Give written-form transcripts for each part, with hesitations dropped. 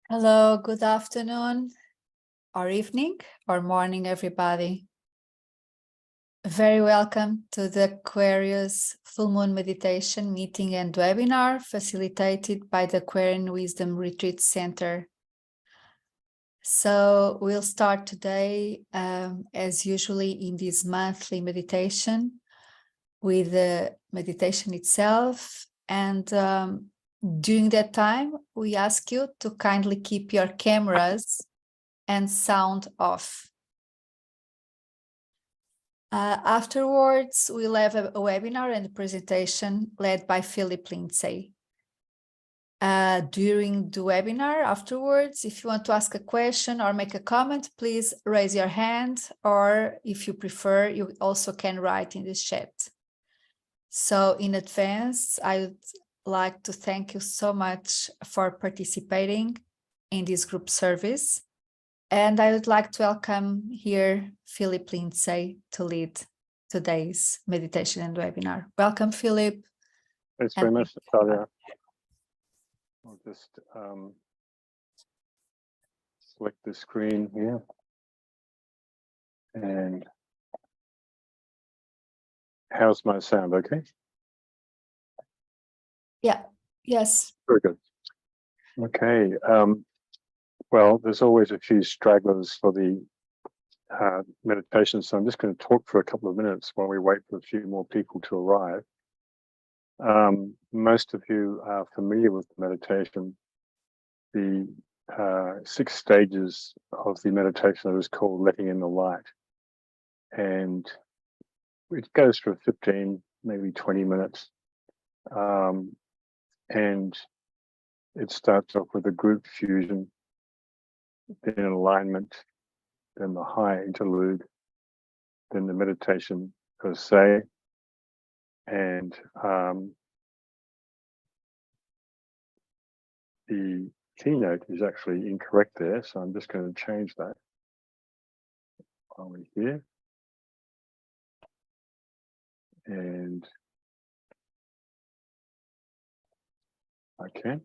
Hello, good afternoon, or evening, or morning, everybody. Very welcome to the Aquarius Full Moon Meditation Meeting and Webinar facilitated by the Aquarian Wisdom Retreat Center. So we'll start today, as usually in this monthly meditation, with the meditation itself. And during that time, we ask you to kindly keep your cameras and sound off. Afterwards, we'll have a webinar and a presentation led by Philip Lindsay. During the webinar afterwards, if you want to ask a question or make a comment, please raise your hand, or if you prefer, you also can write in the chat. So in advance, I would like to thank you so much for participating in this group service. And I would like to welcome here Philip Lindsay to lead today's meditation and webinar. Welcome, Philip. Thanks very much, Natalia. I'll just select the screen here. And how's my sound? Okay? Yeah, yes. Very good. Okay. Well, there's always a few stragglers for the meditation, so I'm just going to talk for a couple of minutes while we wait for a few more people to arrive. Most of you are familiar with the meditation. The 6 stages of the meditation is called letting in the light. And it goes for 15, maybe 20 minutes. And it starts off with a group fusion, then alignment, then the high interlude, then the meditation per se, and the keynote is actually incorrect there, so I'm just going to change that while we're here. And I can.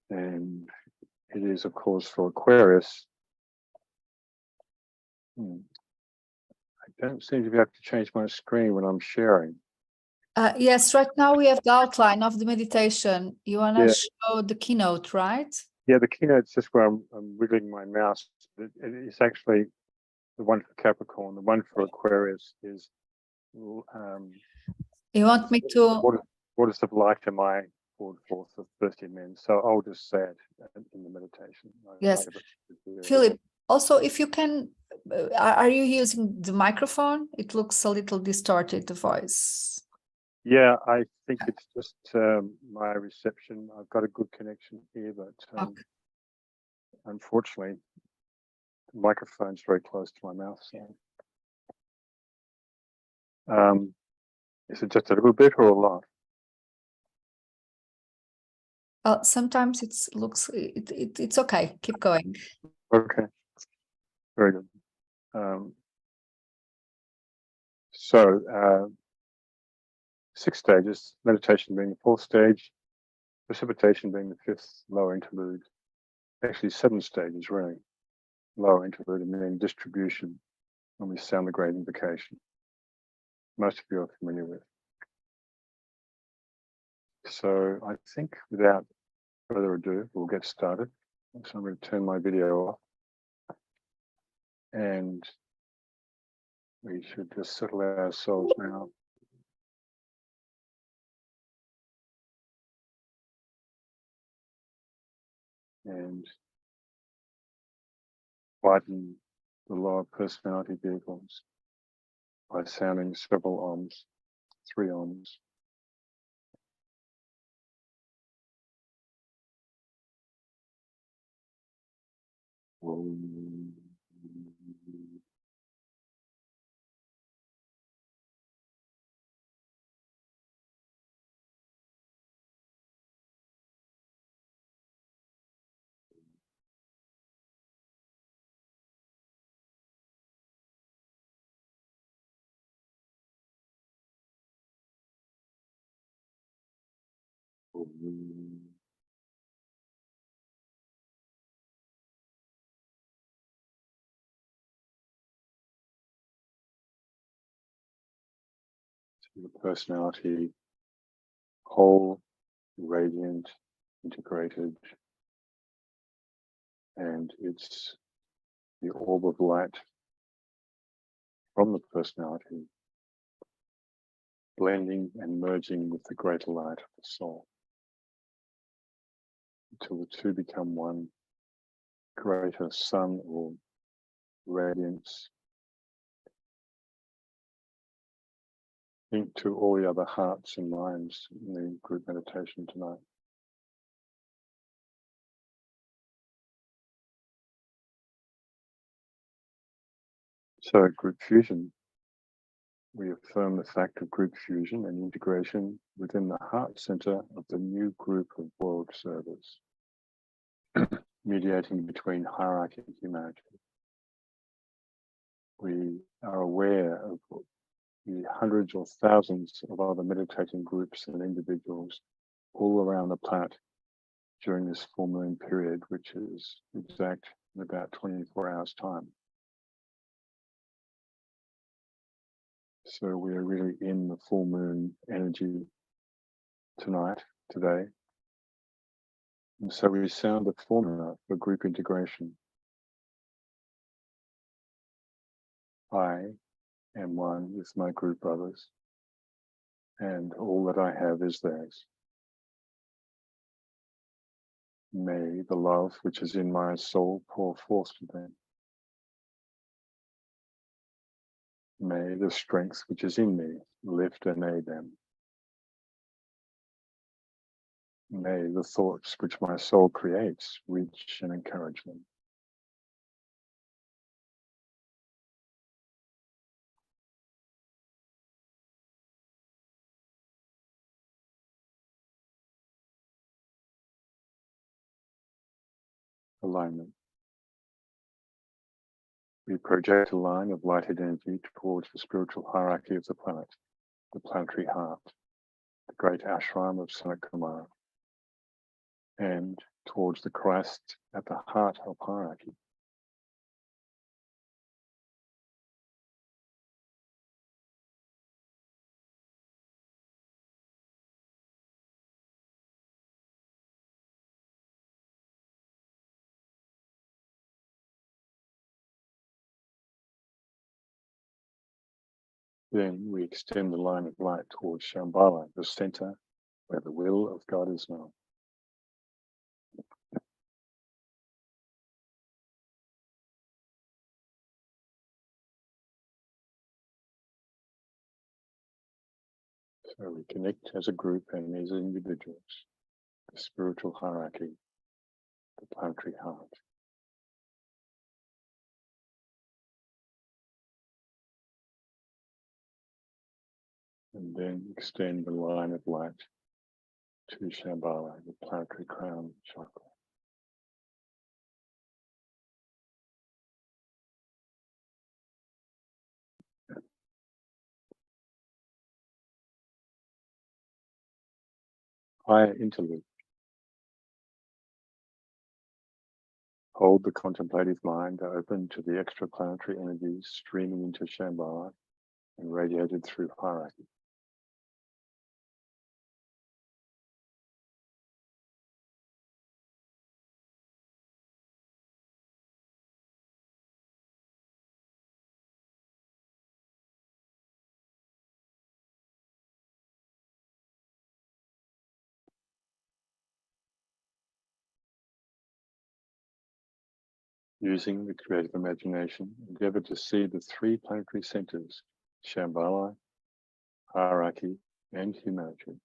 And it is, of course, for Aquarius. I don't seem to be able to change my screen when I'm sharing. Yes, right now we have the outline of the meditation. You want to show the keynote, right? Yeah, the keynote's just where I'm wiggling my mouse. It's actually the one for Capricorn. The one for Aquarius is you want me to... What is the light am I called forth of thirsty men? So I'll just say it in the meditation. Yes. Philip, also, if you can, are you using the microphone? It looks a little distorted, the voice. Yeah, I think it's just my reception. I've got a good connection here, but okay. Unfortunately, the microphone's very close to my mouth. So, is it just a little bit or a lot? Sometimes it's okay. Keep going. Okay, very good. So 6 stages, meditation being the 4th stage, precipitation being the 5th, lower interlude. Actually 7 stages really, lower interlude, and then distribution when we sound the great invocation. Most of you are familiar with. So I think without further ado, we'll get started. So I'm going to turn my video off. And we should just settle ourselves now. And quieten the lower personality vehicles by sounding several ohms, 3 ohms. your personality whole, radiant, integrated, and it's the orb of light from the personality blending and merging with the greater light of the soul until the two become one greater sun or radiance. Think to all the other hearts and minds in the group meditation tonight. So at group fusion, we affirm the fact of group fusion and integration within the heart center of the new group of world servers, mediating between hierarchy and humanity. We are aware of the hundreds or thousands of other meditating groups and individuals all around the planet during this full moon period, which is exact in about 24 hours time. So we are really in the full moon energy today. And so we sound the formula for group integration. I am one with my group brothers, and all that I have is theirs. May the love which is in my soul pour forth to them. May the strength which is in me lift and aid them. May the thoughts which my soul creates reach and encourage them. Alignment. We project a line of lighted energy towards the spiritual hierarchy of the planet, the planetary heart, the great ashram of Sanat Kumara, and towards the Christ at the heart of hierarchy. Then we extend the line of light towards Shambhala, the center where the will of God is known. So we connect as a group and as individuals, the spiritual hierarchy, the planetary heart. And then extend the line of light to Shambhala, the planetary crown chakra. Higher interlude. Hold the contemplative mind open to the extraplanetary energies streaming into Shambhala and radiated through hierarchy. Using the creative imagination, endeavor to see the three planetary centers, Shambhala, hierarchy, and humanity,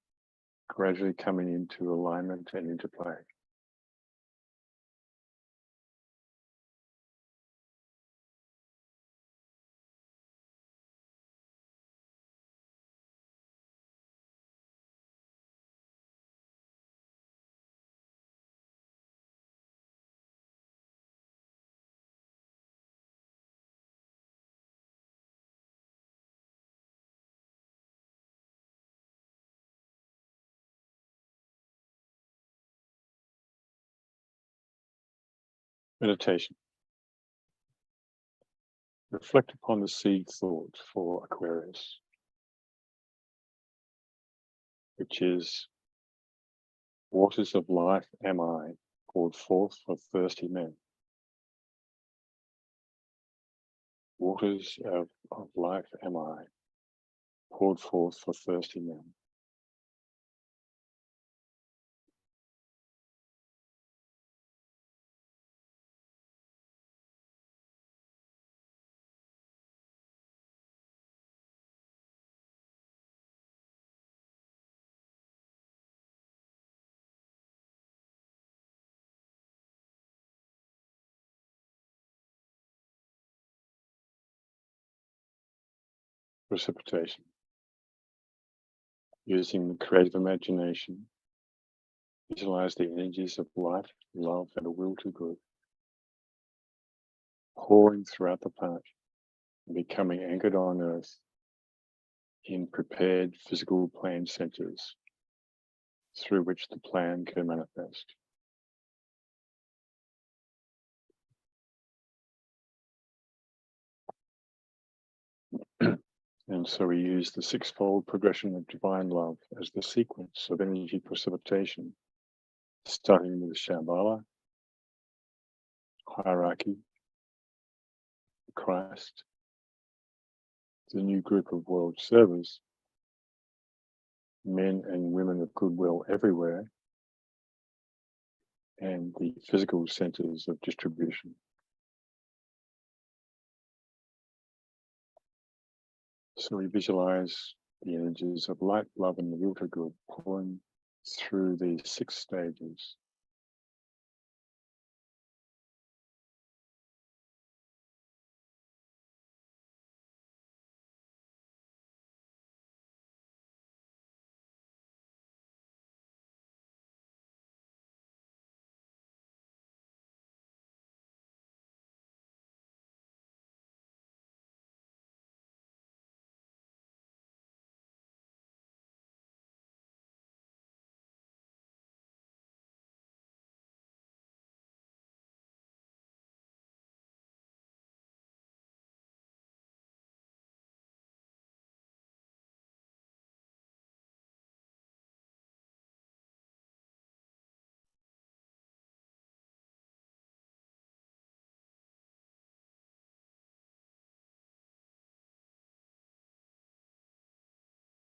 gradually coming into alignment and interplay. Meditation. Reflect upon the seed thought for Aquarius. which is waters of life am I, poured forth for thirsty men. Waters of life am I, poured forth for thirsty men. Precipitation. Using the creative imagination, visualize the energies of life, love, and a will to good, pouring throughout the planet and becoming anchored on Earth in prepared physical plan centers through which the plan can manifest. And so we use the sixfold progression of divine love as the sequence of energy precipitation, starting with Shambhala, hierarchy, Christ, the new group of world servers, men and women of goodwill everywhere, and the physical centers of distribution. So we visualize the energies of light, love, and the will to good pouring through these 6 stages.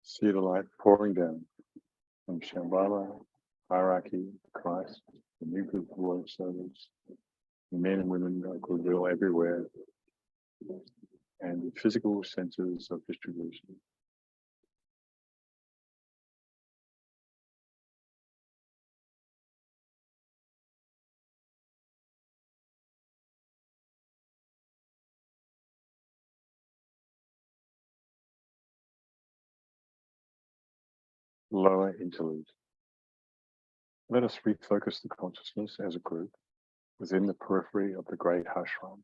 See the light pouring down from Shambhala, hierarchy, Christ, the new group of world servers, men and women of goodwill everywhere, and the physical centers of distribution. Lower interlude. Let us refocus the consciousness as a group within the periphery of the great ashram.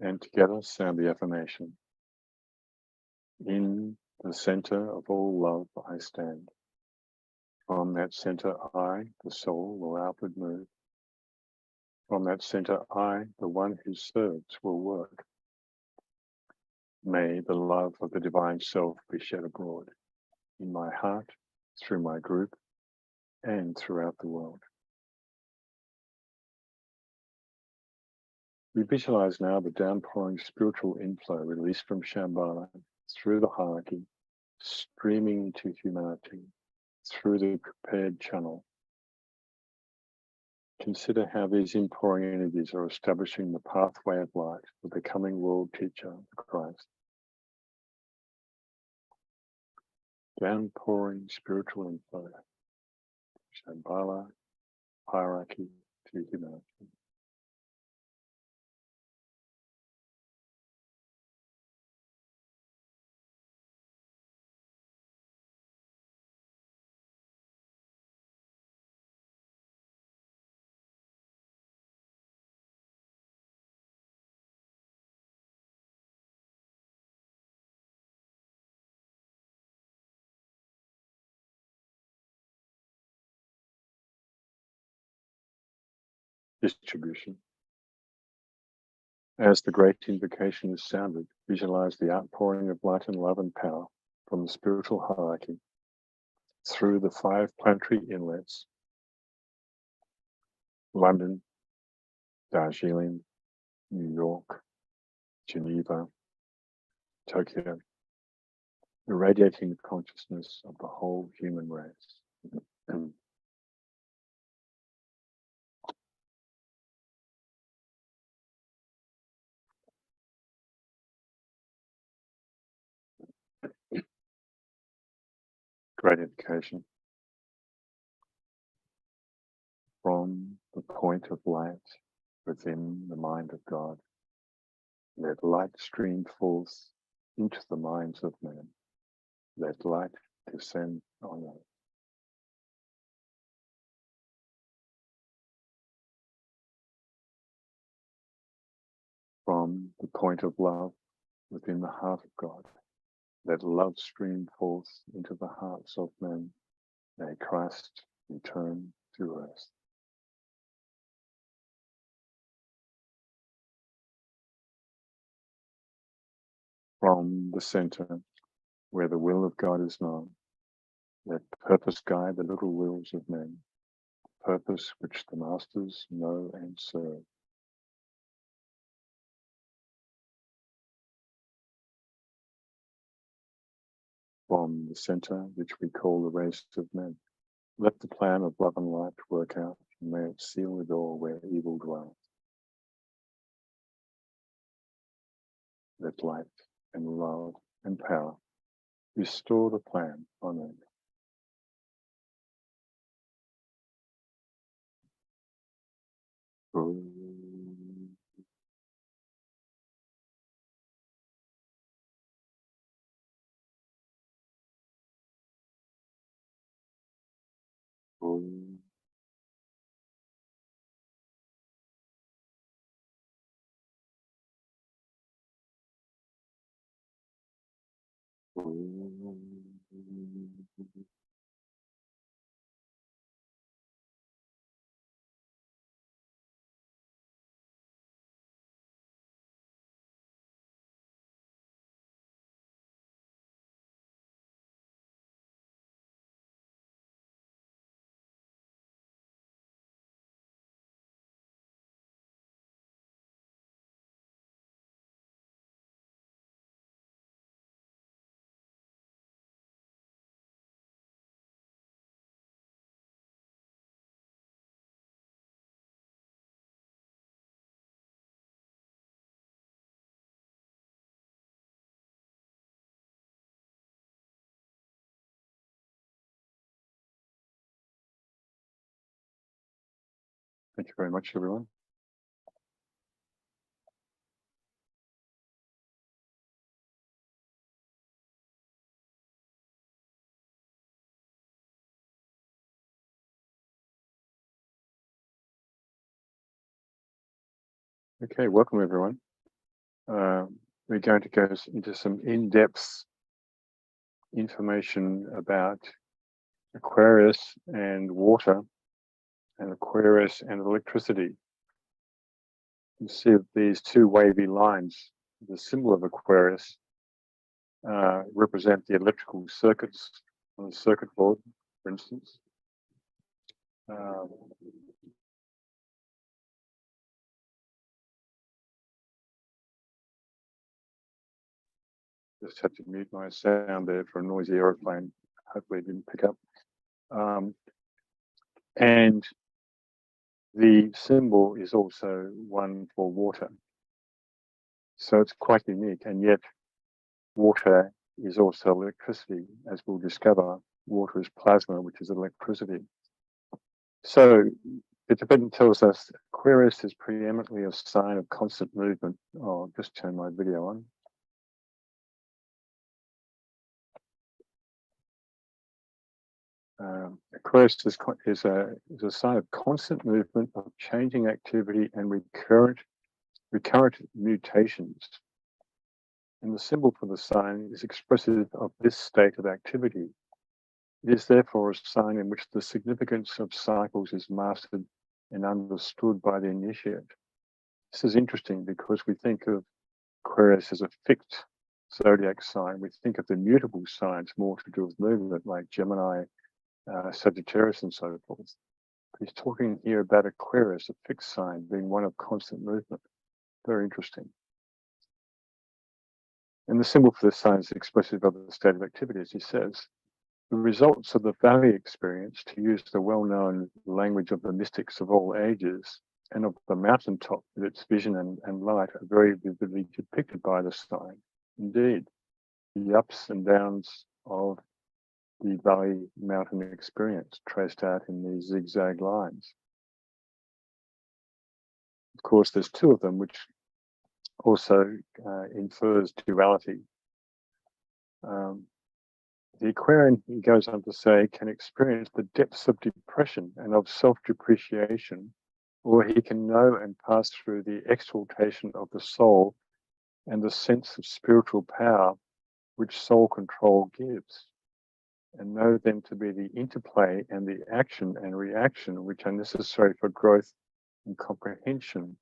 And together sound the affirmation. In the center of all love I stand. From that center I, the soul, will outward move. From that center I, the one who serves, will work. May the love of the divine self be shed abroad in my heart, through my group, and throughout the world. We visualize now the downpouring spiritual inflow released from Shambhala through the hierarchy, streaming into humanity through the prepared channel. Consider how these inpouring energies are establishing the pathway of light for the coming world teacher, Christ. Downpouring spiritual inflow, Shambhala, hierarchy to humanity. distribution. As the great invocation is sounded, visualize the outpouring of light and love and power from the spiritual hierarchy through the 5 planetary inlets: London, Darjeeling, New York, Geneva, Tokyo, irradiating the consciousness of the whole human race. Great invocation. From the point of light within the mind of God, let light stream forth into the minds of men. Let light descend on us. From the point of love within the heart of God, let love stream forth into the hearts of men. May Christ return to earth. From the center, where the will of God is known, let purpose guide the little wills of men, purpose which the masters know and serve. From the center, which we call the race of men, let the plan of love and light work out, and may it seal the door where evil dwells. Let light and love and power restore the plan on earth. Thank you very much, everyone. Okay, welcome everyone. We're going to go into some in-depth information about Aquarius and water, and Aquarius and electricity. You see these 2 wavy lines. The symbol of Aquarius represent the electrical circuits on the circuit board, for instance. Just had to mute my sound there for a noisy aeroplane. Hopefully it didn't pick up. And the symbol is also one for water. So it's quite unique, and yet water is also electricity. As we'll discover, water is plasma, which is electricity. So the Tibetan tells us Aquarius is preeminently a sign of constant movement. I'll just turn my video on. Aquarius is a sign of constant movement, of changing activity and recurrent mutations. And the symbol for the sign is expressive of this state of activity. It is therefore a sign in which the significance of cycles is mastered and understood by the initiate. This is interesting because we think of Aquarius as a fixed zodiac sign. We think of the mutable signs more to do with movement, like Gemini, Sagittarius, and so forth. He's talking here about Aquarius, a fixed sign, being one of constant movement. Very interesting. And the symbol for this sign is expressive of the state of activity, as he says. The results of the valley experience, to use the well-known language of the mystics of all ages, and of the mountaintop with its vision and light, are very vividly depicted by the sign. Indeed, the ups and downs of the valley mountain experience traced out in these zigzag lines. Of course, there's two of them, which also infers duality. The Aquarian, he goes on to say, can experience the depths of depression and of self-depreciation, or he can know and pass through the exaltation of the soul and the sense of spiritual power which soul control gives, and know them to be the interplay and the action and reaction which are necessary for growth and comprehension.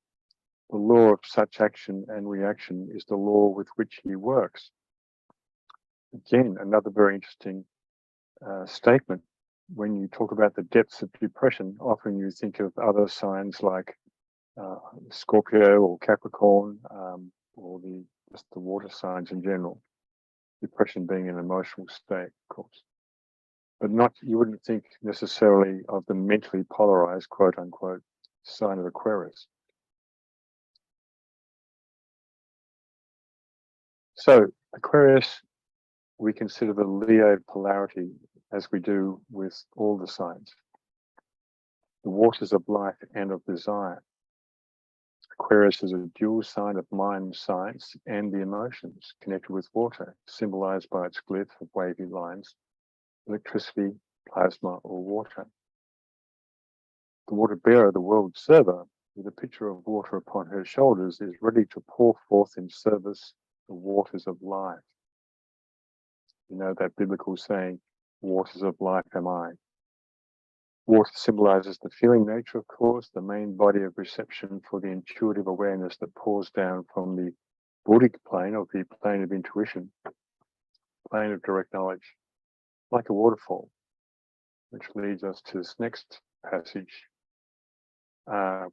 The law of such action and reaction is the law with which he works. Again, another very interesting statement. When you talk about the depths of depression, often you think of other signs like Scorpio or Capricorn, or just the water signs in general. Depression being an emotional state, of course, but you wouldn't think necessarily of the mentally polarized, quote unquote, sign of Aquarius. So Aquarius, we consider the Leo polarity, as we do with all the signs, the waters of life and of desire. Aquarius is a dual sign of mind, science, and the emotions connected with water, symbolized by its glyph of wavy lines, electricity, plasma, or water. The water bearer, the world server, with a pitcher of water upon her shoulders, is ready to pour forth in service the waters of life. You know that biblical saying, waters of life am I. Water symbolizes the feeling nature, of course, the main body of reception for the intuitive awareness that pours down from the Buddhic plane, or the plane of intuition, plane of direct knowledge, like a waterfall, which leads us to this next passage,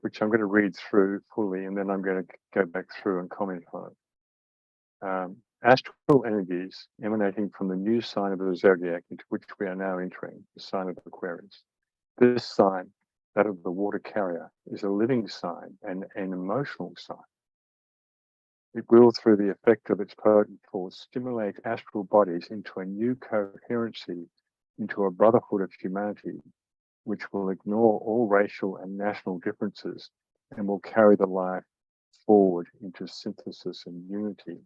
which I'm going to read through fully, and then I'm going to go back through and comment on it. Astral energies emanating from the new sign of the zodiac into which we are now entering, the sign of Aquarius. This sign, that of the water carrier, is a living sign and an emotional sign. It will, through the effect of its potent force, stimulate astral bodies into a new coherency, into a brotherhood of humanity, which will ignore all racial and national differences and will carry the life forward into synthesis and unity.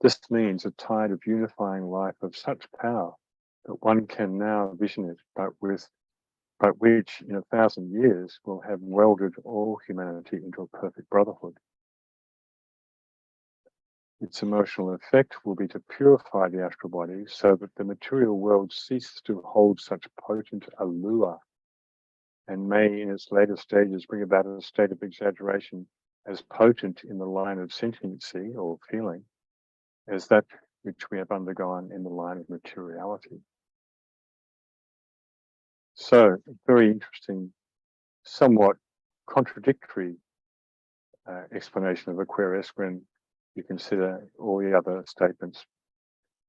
This means a tide of unifying life of such power that one can now vision it, but which in 1,000 years will have welded all humanity into a perfect brotherhood. Its emotional effect will be to purify the astral body so that the material world ceases to hold such potent allure, and may in its later stages bring about a state of exaggeration as potent in the line of sentiency or feeling as that which we have undergone in the line of materiality. So, very interesting, somewhat contradictory explanation of Aquarius when you consider all the other statements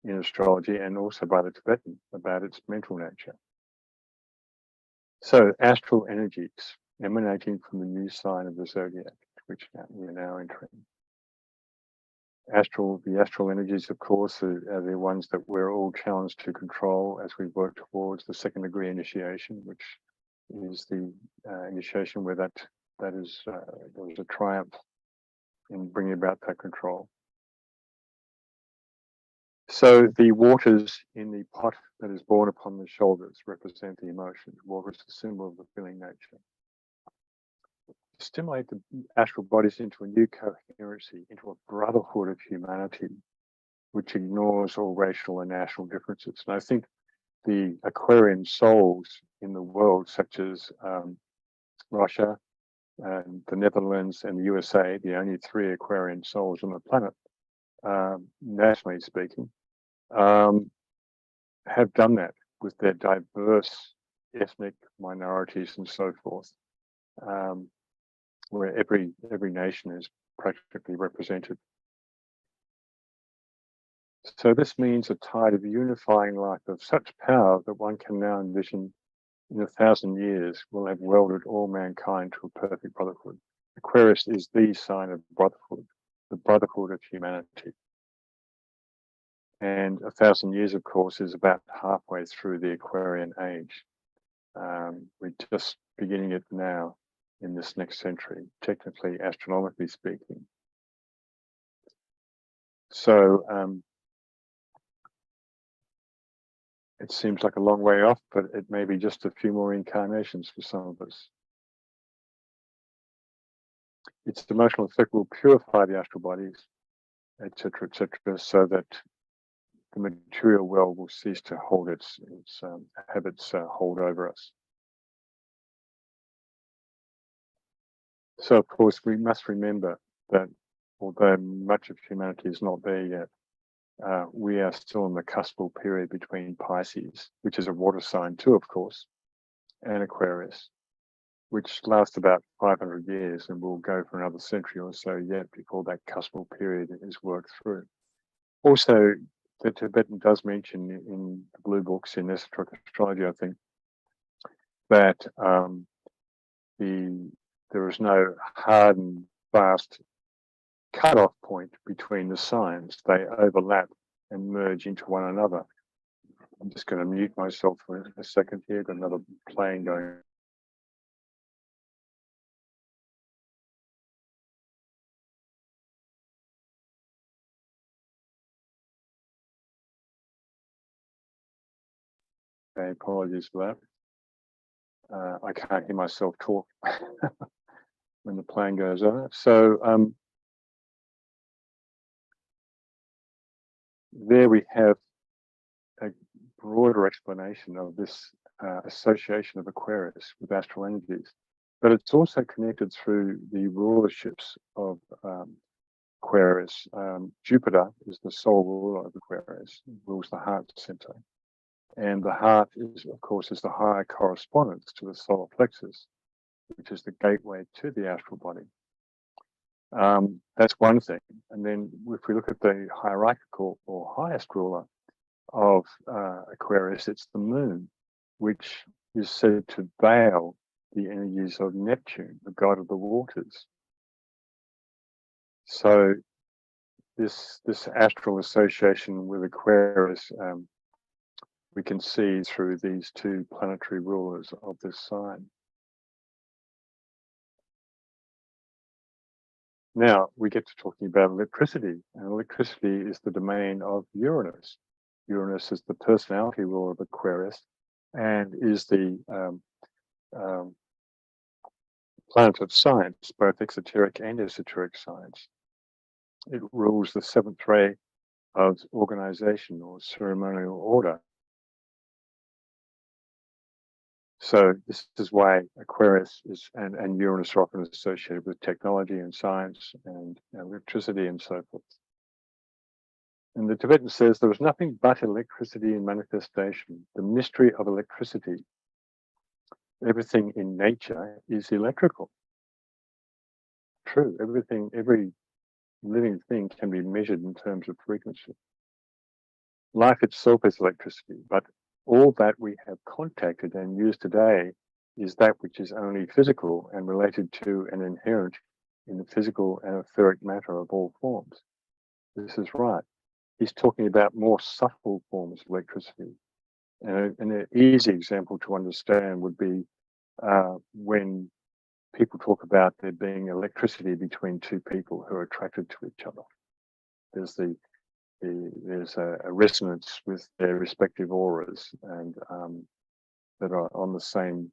in astrology and also by the Tibetan about its mental nature. So, astral energies emanating from the new sign of the zodiac, which we are now entering. The astral energies, of course, are the ones that we're all challenged to control as we work towards the second degree initiation, which is the initiation where there is a triumph in bringing about that control. So the waters in the pot that is borne upon the shoulders represent the emotions. Water is the symbol of the feeling nature. Stimulate the astral bodies into a new coherency, into a brotherhood of humanity, which ignores all racial and national differences. And I think the Aquarian souls in the world, such as Russia, and the Netherlands and the USA, the only 3 Aquarian souls on the planet, nationally speaking, have done that with their diverse ethnic minorities and so forth, where every nation is practically represented. So this means a tide of unifying life of such power that one can now envision in 1,000 years will have welded all mankind to a perfect brotherhood. Aquarius is the sign of brotherhood, the brotherhood of humanity. And 1,000 years, of course, is about halfway through the Aquarian age. We're just beginning it now in this next century, technically, astronomically speaking. So it seems like a long way off, but it may be just a few more incarnations for some of us. Its emotional effect will purify the astral bodies, etc., so that the material world will cease to hold have its hold over us. So, of course, we must remember that although much of humanity is not there yet, we are still in the cuspal period between Pisces, which is a water sign too, of course, and Aquarius, which lasts about 500 years and will go for another century or so yet before that cuspal period is worked through. Also, the Tibetan does mention in the blue books in esoteric astrology, I think, that there is no hard and fast cutoff point between the signs. They overlap and merge into one another. I'm just going to mute myself for a second here. Got another plane going. Okay, apologies for that. I can't hear myself talk when the plane goes over. So there we have a broader explanation of this association of Aquarius with astral energies, but it's also connected through the rulerships of Aquarius. Jupiter is the sole ruler of Aquarius, rules the heart center. And the heart is, of course, is the higher correspondence to the solar plexus, which is the gateway to the astral body. That's one thing. And then if we look at the hierarchical or highest ruler of Aquarius, it's the moon, which is said to veil the energies of Neptune, the god of the waters. So this astral association with Aquarius, we can see through these 2 planetary rulers of this sign. Now we get to talking about electricity, and electricity is the domain of Uranus. Uranus is the personality ruler of Aquarius and is the planet of science, both exoteric and esoteric science. It rules the 7th ray of organization or ceremonial order. So this is why Aquarius and Uranus are often associated with technology and science and electricity and so forth. And the Tibetan says there is nothing but electricity in manifestation, the mystery of electricity. Everything in nature is electrical. True, every living thing can be measured in terms of frequency. Life itself is electricity, but all that we have contacted and used today is that which is only physical and related to and inherent in the physical and etheric matter of all forms. This is right. He's talking about more subtle forms of electricity. And an easy example to understand would be when people talk about there being electricity between 2 people who are attracted to each other. There's there's a resonance with their respective auras and that are on the same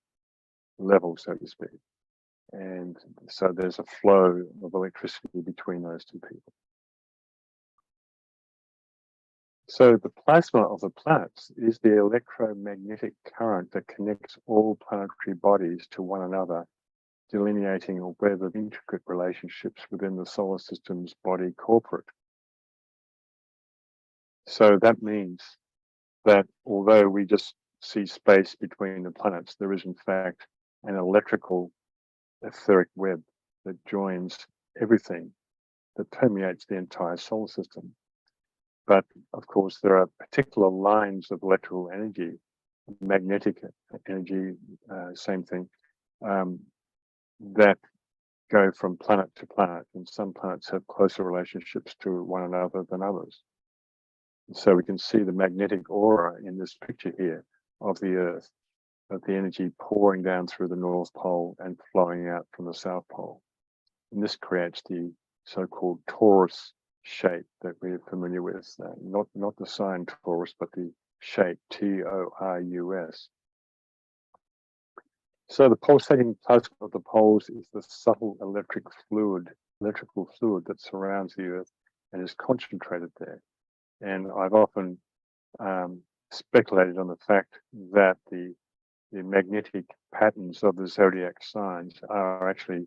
level, so to speak. And so there's a flow of electricity between those 2 people. So the plasma of the planets is the electromagnetic current that connects all planetary bodies to one another delineating a web of intricate relationships within the solar system's body corporate. So that means that although we just see space between the planets, there is in fact an electrical etheric web that joins everything, that permeates the entire solar system. But of course, there are particular lines of electrical energy, magnetic energy, same thing, that go from planet to planet, and some planets have closer relationships to one another than others. And so we can see the magnetic aura in this picture here of the Earth, of the energy pouring down through the North Pole and flowing out from the South Pole. And this creates the so-called torus shape that we're familiar with, not the sign Taurus, but the shape T-O-R-U-S. So the pulsating plasma of the poles is the subtle electrical fluid that surrounds the Earth and is concentrated there. And I've often speculated on the fact that the magnetic patterns of the zodiac signs are actually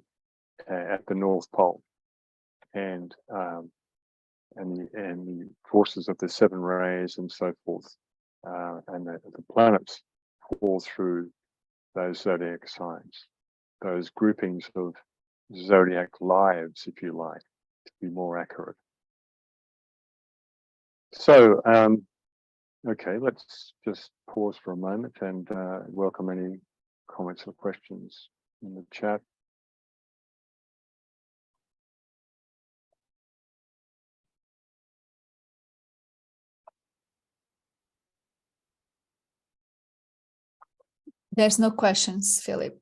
at the North Pole, and the forces of the seven rays and so forth, and the planets fall through those zodiac signs, those groupings of zodiac lives, if you like, to be more accurate. So, okay, let's just pause for a moment and welcome any comments or questions in the chat. There's no questions, Philip.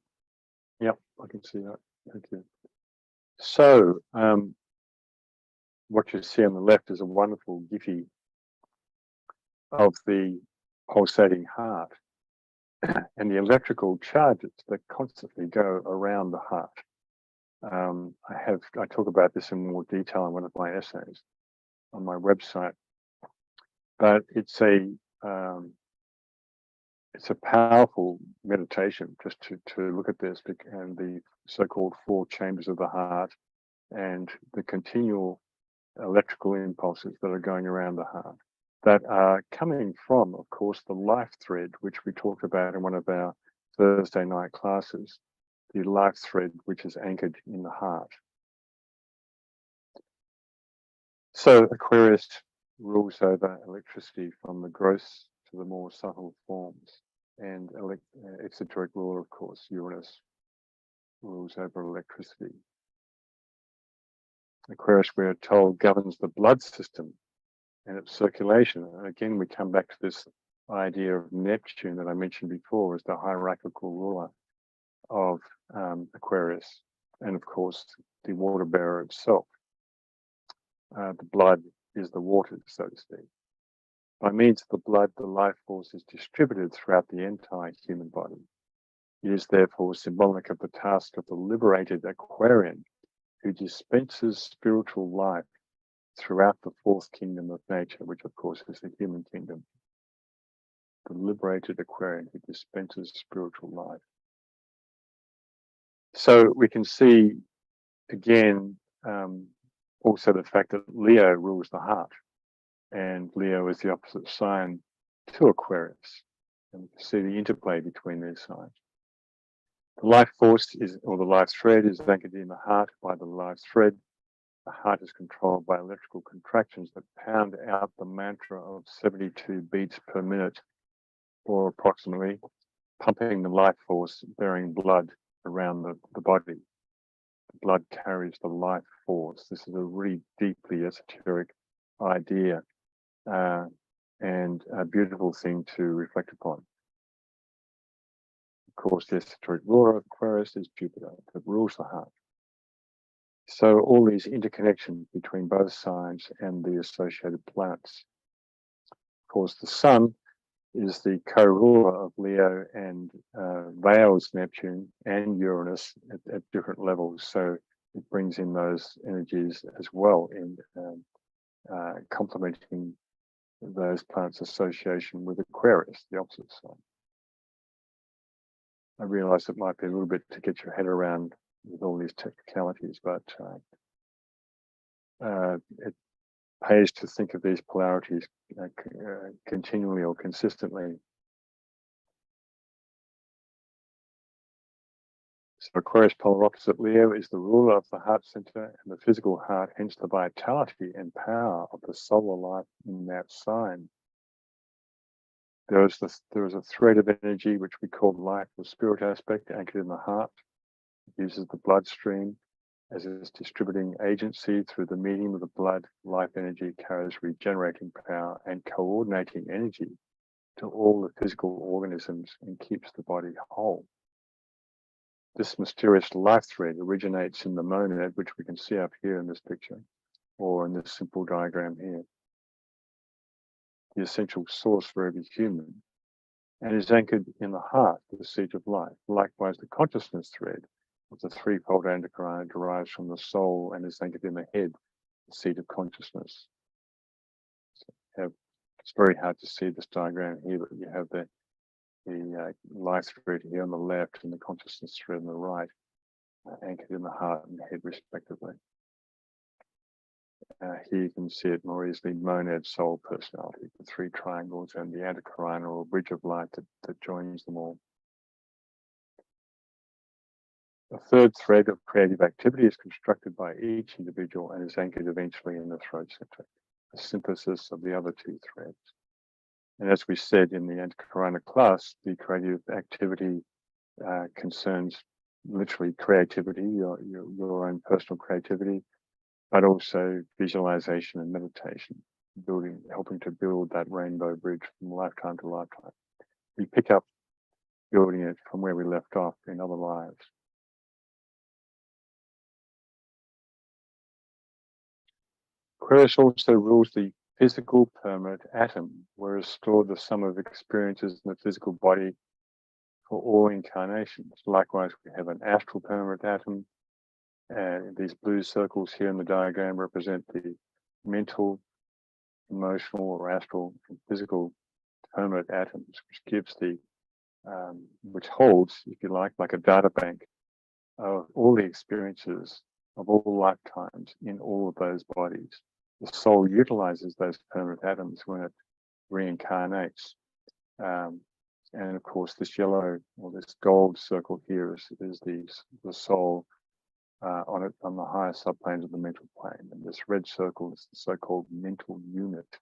Yep, I can see that. Thank you. So, what you see on the left is a wonderful Giphy of the pulsating heart and the electrical charges that constantly go around the heart. I talk about this in more detail in one of my essays on my website, but it's a powerful meditation just to look at this, and the so-called 4 chambers of the heart and the continual electrical impulses that are going around the heart that are coming from, of course, the life thread, which we talked about in one of our Thursday night classes, the life thread which is anchored in the heart. So Aquarius rules over electricity from the gross to the more subtle forms, and exoteric ruler, of course, Uranus, rules over electricity. Aquarius, we're told, governs the blood system and its circulation. And again, we come back to this idea of Neptune that I mentioned before as the hierarchical ruler of Aquarius, and of course, the water bearer itself. The blood is the water, so to speak. By means of the blood, the life force is distributed throughout the entire human body. It is therefore symbolic of the task of the liberated Aquarian, who dispenses spiritual life throughout the 4th kingdom of nature, which of course is the human kingdom. The liberated Aquarian who dispenses spiritual life. So we can see again also the fact that Leo rules the heart, and Leo is the opposite sign to Aquarius, and we can see the interplay between these signs. The life force or the life thread is anchored in the heart by the life thread. The heart is controlled by electrical contractions that pound out the mantra of 72 beats per minute, or approximately, pumping the life force, bearing blood around the body. The blood carries the life force. This is a really deeply esoteric idea and a beautiful thing to reflect upon. Of course, the esoteric ruler of Aquarius is Jupiter, that rules the heart. So all these interconnections between both signs and the associated planets. Of course, the Sun is the co-ruler of Leo and veils Neptune and Uranus at different levels. So it brings in those energies as well in complementing those planets' association with Aquarius, the opposite sign. I realize it might be a little bit to get your head around with all these technicalities, but it pays to think of these polarities continually or consistently. So Aquarius polar opposite Leo is the ruler of the heart center and the physical heart, hence the vitality and power of the solar life in that sign. There is a thread of energy which we call life or spirit aspect anchored in the heart. It uses the bloodstream as its distributing agency. Through the medium of the blood, life energy carries regenerating power and coordinating energy to all the physical organisms and keeps the body whole. This mysterious life thread originates in the monad, which we can see up here in this picture, or in this simple diagram here, the essential source for every human, and is anchored in the heart, the seat of life. Likewise, the consciousness thread of the threefold endocrine derives from the soul and is anchored in the head, the seat of consciousness. So it's very hard to see this diagram here, but you have the life thread here on the left and the consciousness thread on the right, anchored in the heart and the head respectively. Here you can see it more easily: monad, soul, personality, the three triangles, and the anticorinal or bridge of light that joins them all. A third thread of creative activity is constructed by each individual and is anchored eventually in the throat center, a synthesis of the other two threads. And as we said in the anticorinal class, the creative activity concerns literally creativity, your own personal creativity, but also visualization and meditation, helping to build that rainbow bridge from lifetime to lifetime. We pick up building it from where we left off in other lives. Aquarius also rules the physical permanent atom, where is stored the sum of experiences in the physical body for all incarnations. Likewise, we have an astral permanent atom, and these blue circles here in the diagram represent the mental, emotional, or astral and physical permanent atoms, which holds, if you like a data bank of all the experiences of all lifetimes in all of those bodies. The soul utilizes those permanent atoms when it reincarnates. And of course, this yellow or this gold circle here is the soul on the higher subplanes of the mental plane. And this red circle is the so-called mental unit,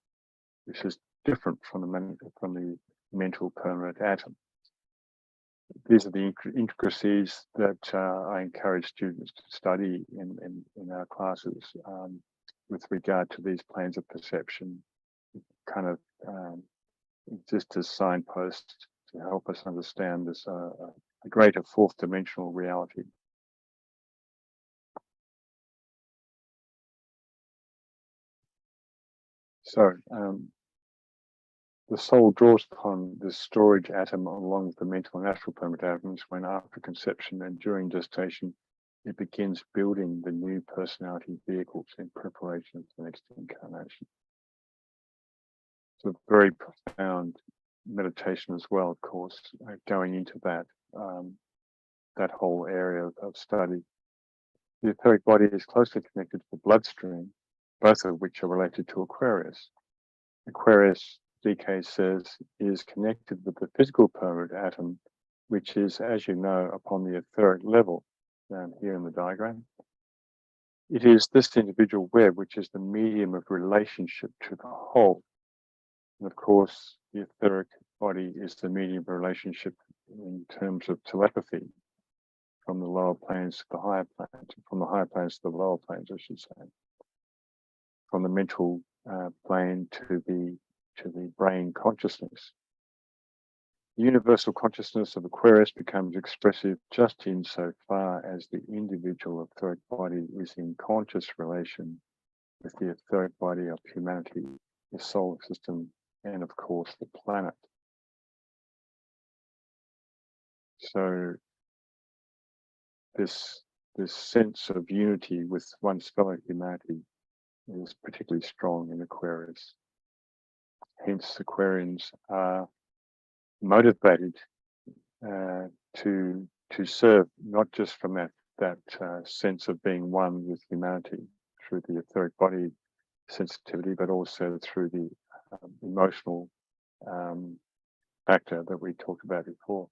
which is different from the mental permanent atom. These are the intricacies that I encourage students to study in our classes with regard to these planes of perception, kind of just as signposts to help us understand this a greater fourth dimensional reality. So the soul draws upon this storage atom along with the mental and astral permanent atoms when, after conception and during gestation, it begins building the new personality vehicles in preparation for the next incarnation. It's a very profound meditation as well, of course, going into that whole area of study. The etheric body is closely connected to the bloodstream, both of which are related to Aquarius. Aquarius, DK says, is connected with the physical permanent atom, which is, as you know, upon the etheric level, down here in the diagram. It is this individual web which is the medium of relationship to the whole. And of course, the etheric body is the medium of relationship in terms of telepathy from the lower planes to the higher planes, from the higher planes to the lower planes, I should say. From the mental plane to the brain consciousness. The universal consciousness of Aquarius becomes expressive just insofar as the individual etheric body is in conscious relation with the etheric body of humanity, the solar system, and of course the planet. So this sense of unity with one's fellow humanity is particularly strong in Aquarius. Hence, Aquarians are motivated to serve, not just from that that sense of being one with humanity through the etheric body sensitivity, but also through the emotional factor that we talked about before.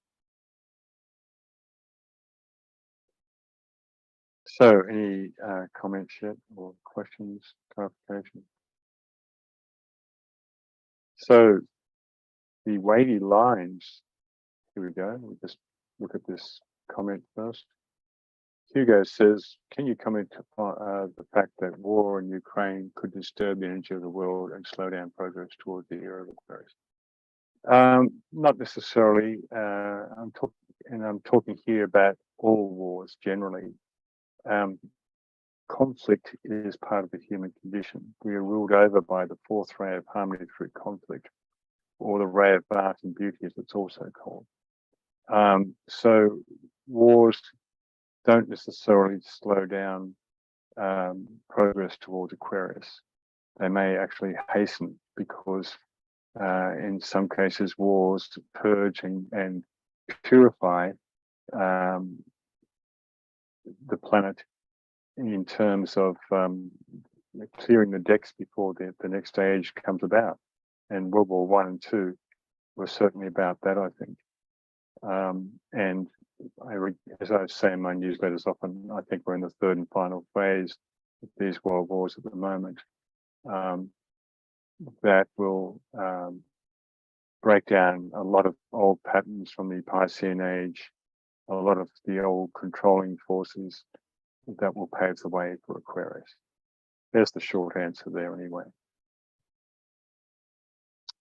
So, any comments yet, or questions, clarification? So, the wavy lines. Here we go. We'll just look at this comment first. Hugo says, can you comment on the fact that war in Ukraine could disturb the energy of the world and slow down progress towards the era of Aquarius? Not necessarily. I'm talking here about all wars generally. Conflict is part of the human condition. We are ruled over by the fourth ray of harmony through conflict, or the ray of art and beauty, as it's also called. So wars don't necessarily slow down progress towards Aquarius. They may actually hasten, because in some cases wars purge and purify the planet in terms of clearing the decks before the next stage comes about. And World War I and II were certainly about that, I think. And as I say in my newsletters often, I think we're in the third and final phase of these world wars at the moment, that will break down a lot of old patterns from the Piscean age, a lot of the old controlling forces that will pave the way for Aquarius. There's the short answer there anyway.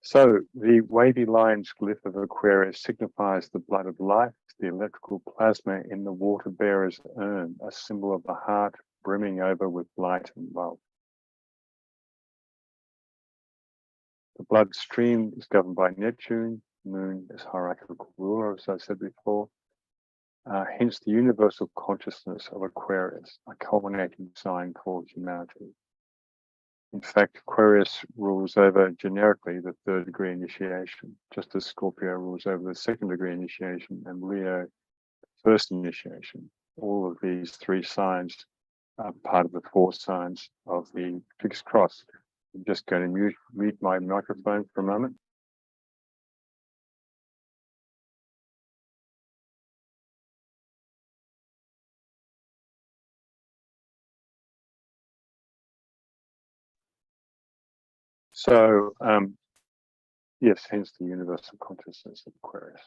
So the wavy lines glyph of Aquarius signifies the blood of life, the electrical plasma in the water bearer's urn, a symbol of the heart brimming over with light and love. The bloodstream is governed by Neptune. Moon is hierarchical ruler, as I said before. Hence the universal consciousness of Aquarius, a culminating sign for humanity. In fact, Aquarius rules over generically the third degree initiation, just as Scorpio rules over the second degree initiation and Leo first initiation. All of these three signs are part of the four signs of the fixed cross. I'm just going to mute my microphone for a moment. So, yes, hence the universal consciousness of Aquarius,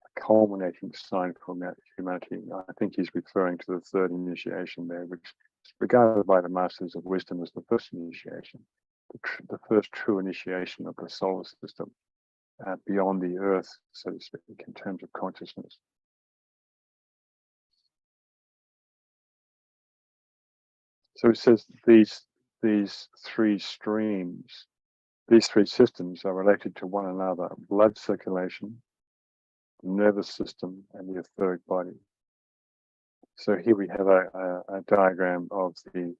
a culminating sign for humanity. I think he's referring to the third initiation there, which is regarded by the Masters of Wisdom as the first initiation, the first true initiation of the solar system, beyond the Earth, so to speak, in terms of consciousness. So it says these three streams, these three systems are related to one another: blood circulation, the nervous system, and the etheric body. So here we have a diagram of the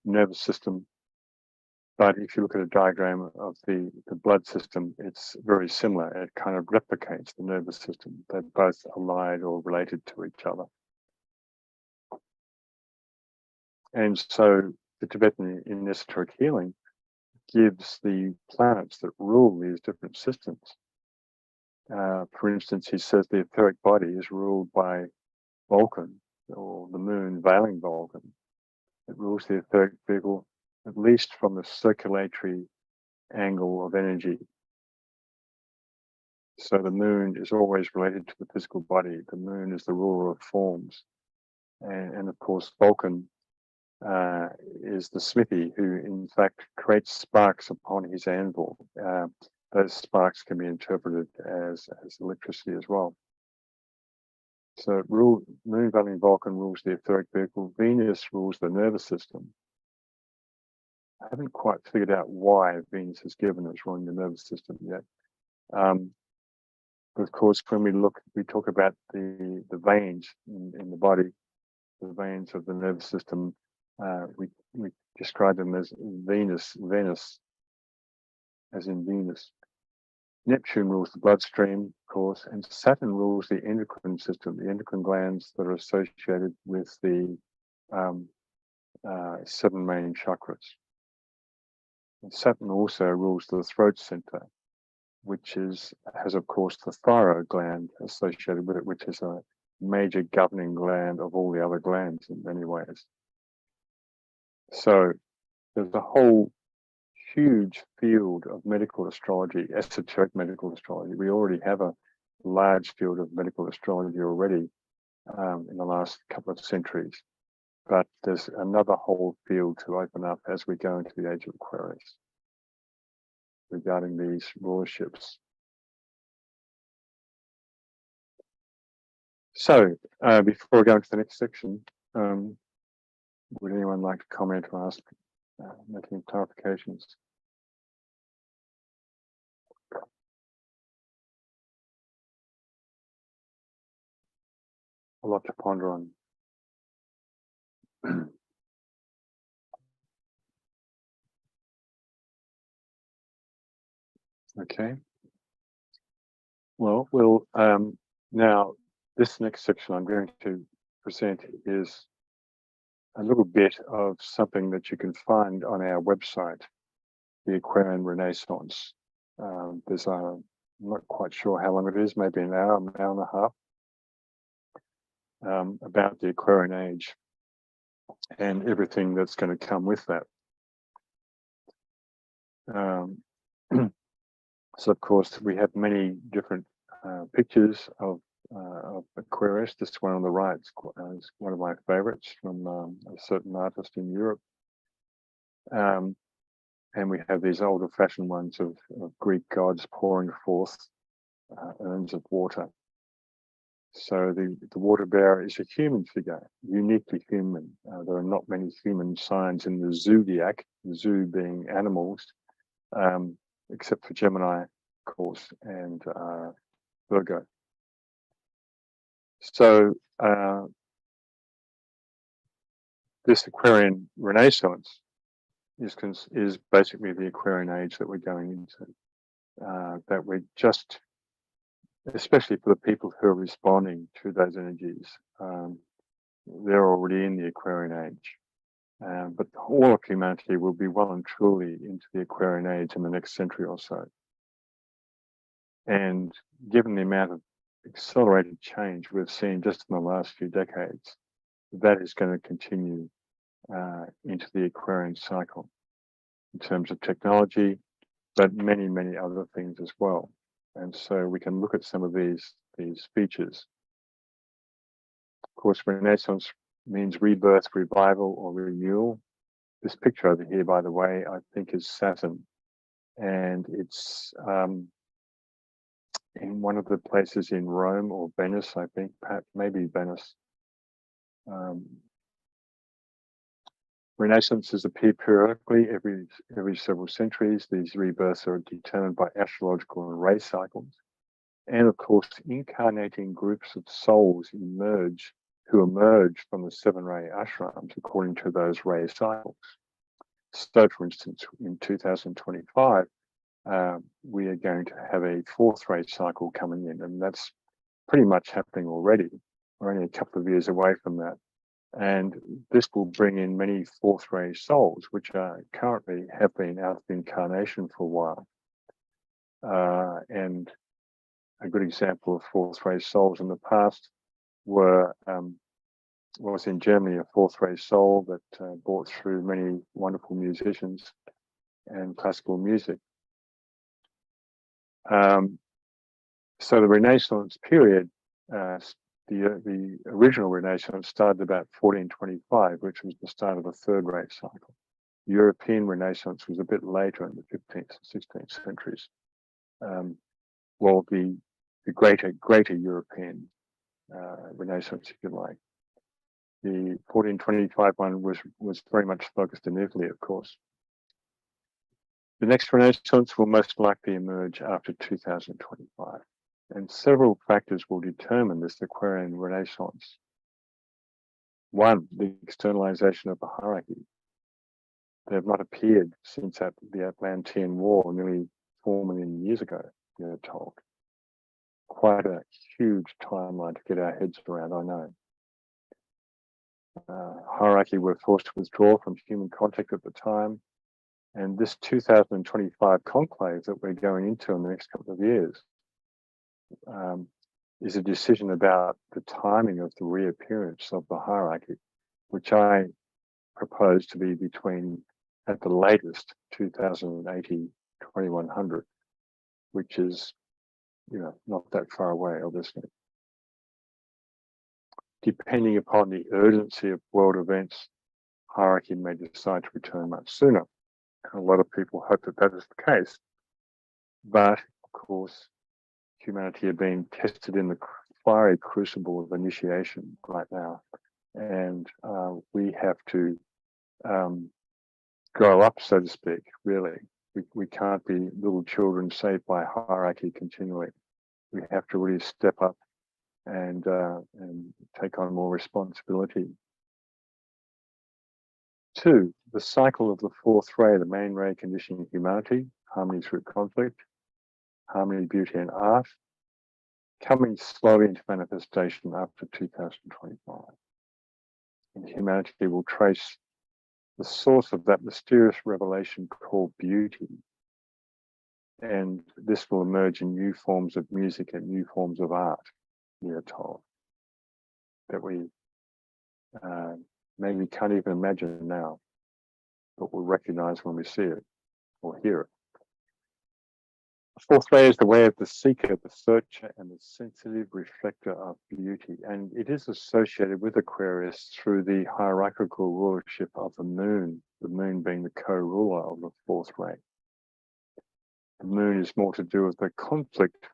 nervous system, but if you look at a diagram of the blood system, it's very similar. It kind of replicates the nervous system. They're both allied or related to each other. And so the Tibetan in esoteric healing gives the planets that rule these different systems. For instance, he says the etheric body is ruled by Vulcan, or the moon veiling Vulcan. It rules the etheric vehicle, at least from the circulatory angle of energy. So the moon is always related to the physical body. The moon is the ruler of forms. And of course, Vulcan is the smithy who in fact creates sparks upon his anvil. Those sparks can be interpreted as electricity as well. So moon veiling Vulcan rules the etheric vehicle. Venus rules the nervous system. I haven't quite figured out why Venus is given as ruling the nervous system yet. But of course, when we talk about the veins in the body, the veins of the nervous system, we describe them as Venus, as in Venus. Neptune rules the bloodstream, of course, and Saturn rules the endocrine system, the endocrine glands that are associated with the 7 main chakras. And Saturn also rules the throat center, which has, of course, the thyroid gland associated with it, which is a major governing gland of all the other glands in many ways. So there's a whole huge field of medical astrology, esoteric medical astrology. We already have a large field of medical astrology already in the last couple of centuries, but there's another whole field to open up as we go into the age of Aquarius regarding these rulerships. So before we go into the next section, would anyone like to comment or ask, making clarifications? A lot to ponder on. Okay. Well, we'll now this next section I'm going to present is a little bit of something that you can find on our website, the Aquarian Renaissance. There's I'm not quite sure how long it is, maybe an hour and a half, about the Aquarian age and everything that's going to come with that. So of course we have many different pictures of Aquarius. This one on the right is one of my favorites from a certain artist in Europe. And we have these older fashioned ones of Greek gods pouring forth urns of water. So the water bearer is a human figure, uniquely human. There are not many human signs in the zodiac, the zoo being animals, except for Gemini, of course, and Virgo. So this Aquarian Renaissance is basically the Aquarian age that we're going into. That we're just, especially for the people who are responding to those energies, they're already in the Aquarian age. But all of humanity will be well and truly into the Aquarian age in the next century or so. And given the amount of accelerated change we've seen just in the last few decades, that is going to continue into the Aquarian cycle in terms of technology, but many, many other things as well. And so we can look at some of these features. Of course, Renaissance means rebirth, revival, or renewal. This picture over here, by the way, I think is Saturn. And it's in one of the places in Rome or Venice, I think, perhaps maybe Venice. Renaissances appear periodically every several centuries. These rebirths are determined by astrological and ray cycles. And of course, incarnating groups of souls who emerge from the 7 ray ashrams according to those ray cycles. So, for instance, in 2025, we are going to have a 4th ray cycle coming in, and that's pretty much happening already. We're only a couple of years away from that. And this will bring in many 4th ray souls, which currently have been out of incarnation for a while. And a good example of 4th ray souls in the past was in Germany, a 4th ray soul that brought through many wonderful musicians and classical music. So the Renaissance period, the original Renaissance started about 1425, which was the start of the 3rd ray cycle. The European Renaissance was a bit later in the 15th and 16th centuries. Well, the greater European Renaissance, if you like. The 1425 one was very much focused in Italy, of course. The next Renaissance will most likely emerge after 2025, and several factors will determine this Aquarian Renaissance. One, the externalization of the hierarchy. They have not appeared since the Atlantean War nearly 4 million years ago. we are told. Quite a huge timeline to get our heads around, I know. Hierarchy were forced to withdraw from human contact at the time, and this 2025 conclave that we're going into in the next couple of years is a decision about the timing of the reappearance of the hierarchy, which I propose to be between, at the latest, 2080, 2100, which is, not that far away, obviously. Depending upon the urgency of world events, hierarchy may decide to return much sooner. A lot of people hope that that is the case. But, of course, humanity are being tested in the fiery crucible of initiation right now. And we have to grow up, so to speak, really. We can't be little children saved by hierarchy continually. We have to really step up and take on more responsibility. 2, the cycle of the fourth ray, the main ray conditioning humanity, harmony through conflict, harmony, beauty, and art, coming slowly into manifestation after 2025. And humanity will trace the source of that mysterious revelation called beauty. And this will emerge in new forms of music and new forms of art, we are told, that we maybe can't even imagine now, but we'll recognize when we see it or hear it. The fourth ray is the way of the seeker, the searcher, and the sensitive reflector of beauty. And it is associated with Aquarius through the hierarchical rulership of the moon being the co-ruler of the fourth ray. The moon is more to do with the conflict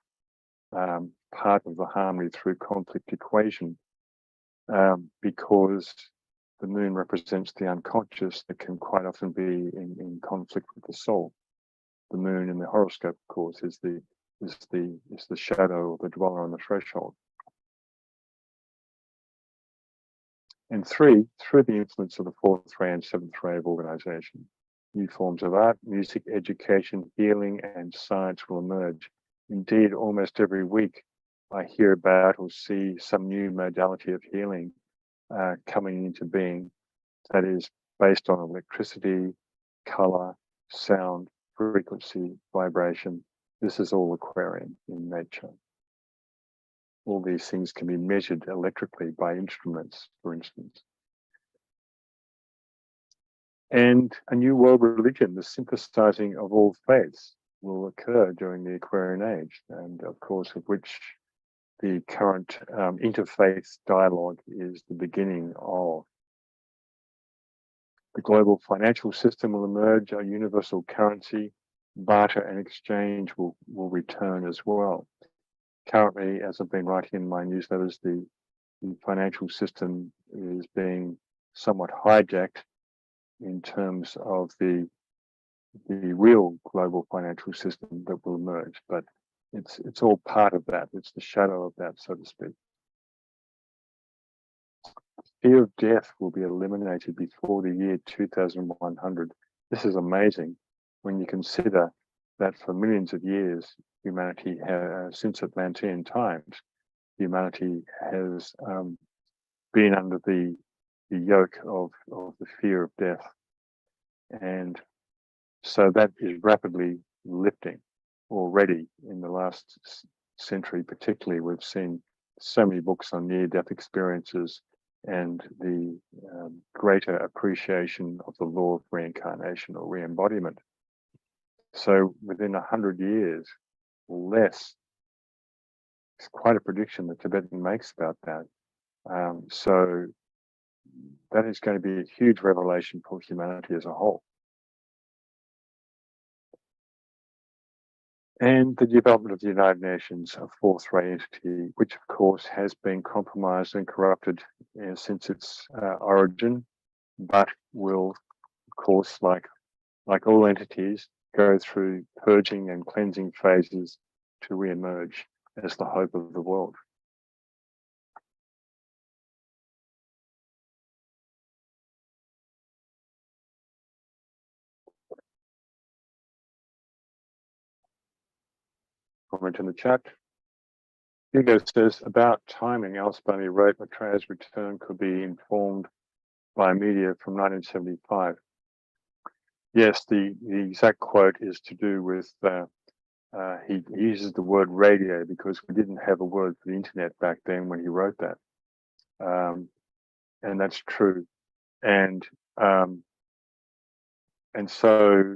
part of the harmony through conflict equation, because the moon represents the unconscious that can quite often be in conflict with the soul. The moon in the horoscope, of course, is the shadow or the dweller on the threshold. And 3, through the influence of the fourth ray and seventh ray of organization, new forms of art, music, education, healing, and science will emerge. Indeed, almost every week, I hear about or see some new modality of healing coming into being that is based on electricity, color, sound, frequency, vibration. This is all Aquarian in nature. All these things can be measured electrically by instruments, for instance. And a new world religion, the synthesizing of all faiths, will occur during the Aquarian age, and of course, of which the current interfaith dialogue is the beginning of. The global financial system will emerge, a universal currency, barter and exchange will return as well. Currently, as I've been writing in my newsletters, the financial system is being somewhat hijacked in terms of the real global financial system that will emerge, but it's all part of that. It's the shadow of that, so to speak. Fear of death will be eliminated before the year 2100. This is amazing when you consider that for millions of years, humanity has, since Atlantean times, humanity has been under the yoke of the fear of death. And so that is rapidly lifting already in the last century, particularly. We've seen so many books on near-death experiences and the greater appreciation of the law of reincarnation or re-embodiment. So within 100 years or less, it's quite a prediction that Tibetan makes about that. So that is going to be a huge revelation for humanity as a whole. And the development of the United Nations, a fourth ray entity, which of course has been compromised and corrupted since its origin, but will, of course, like all entities, go through purging and cleansing phases to re-emerge as the hope of the world. comment in the chat. Hugo says, about timing, Alcibiades wrote Maitreya's return could be informed by media from 1975. Yes, the exact quote is to do with, he uses the word radio because we didn't have a word for the internet back then when he wrote that. And that's true. And so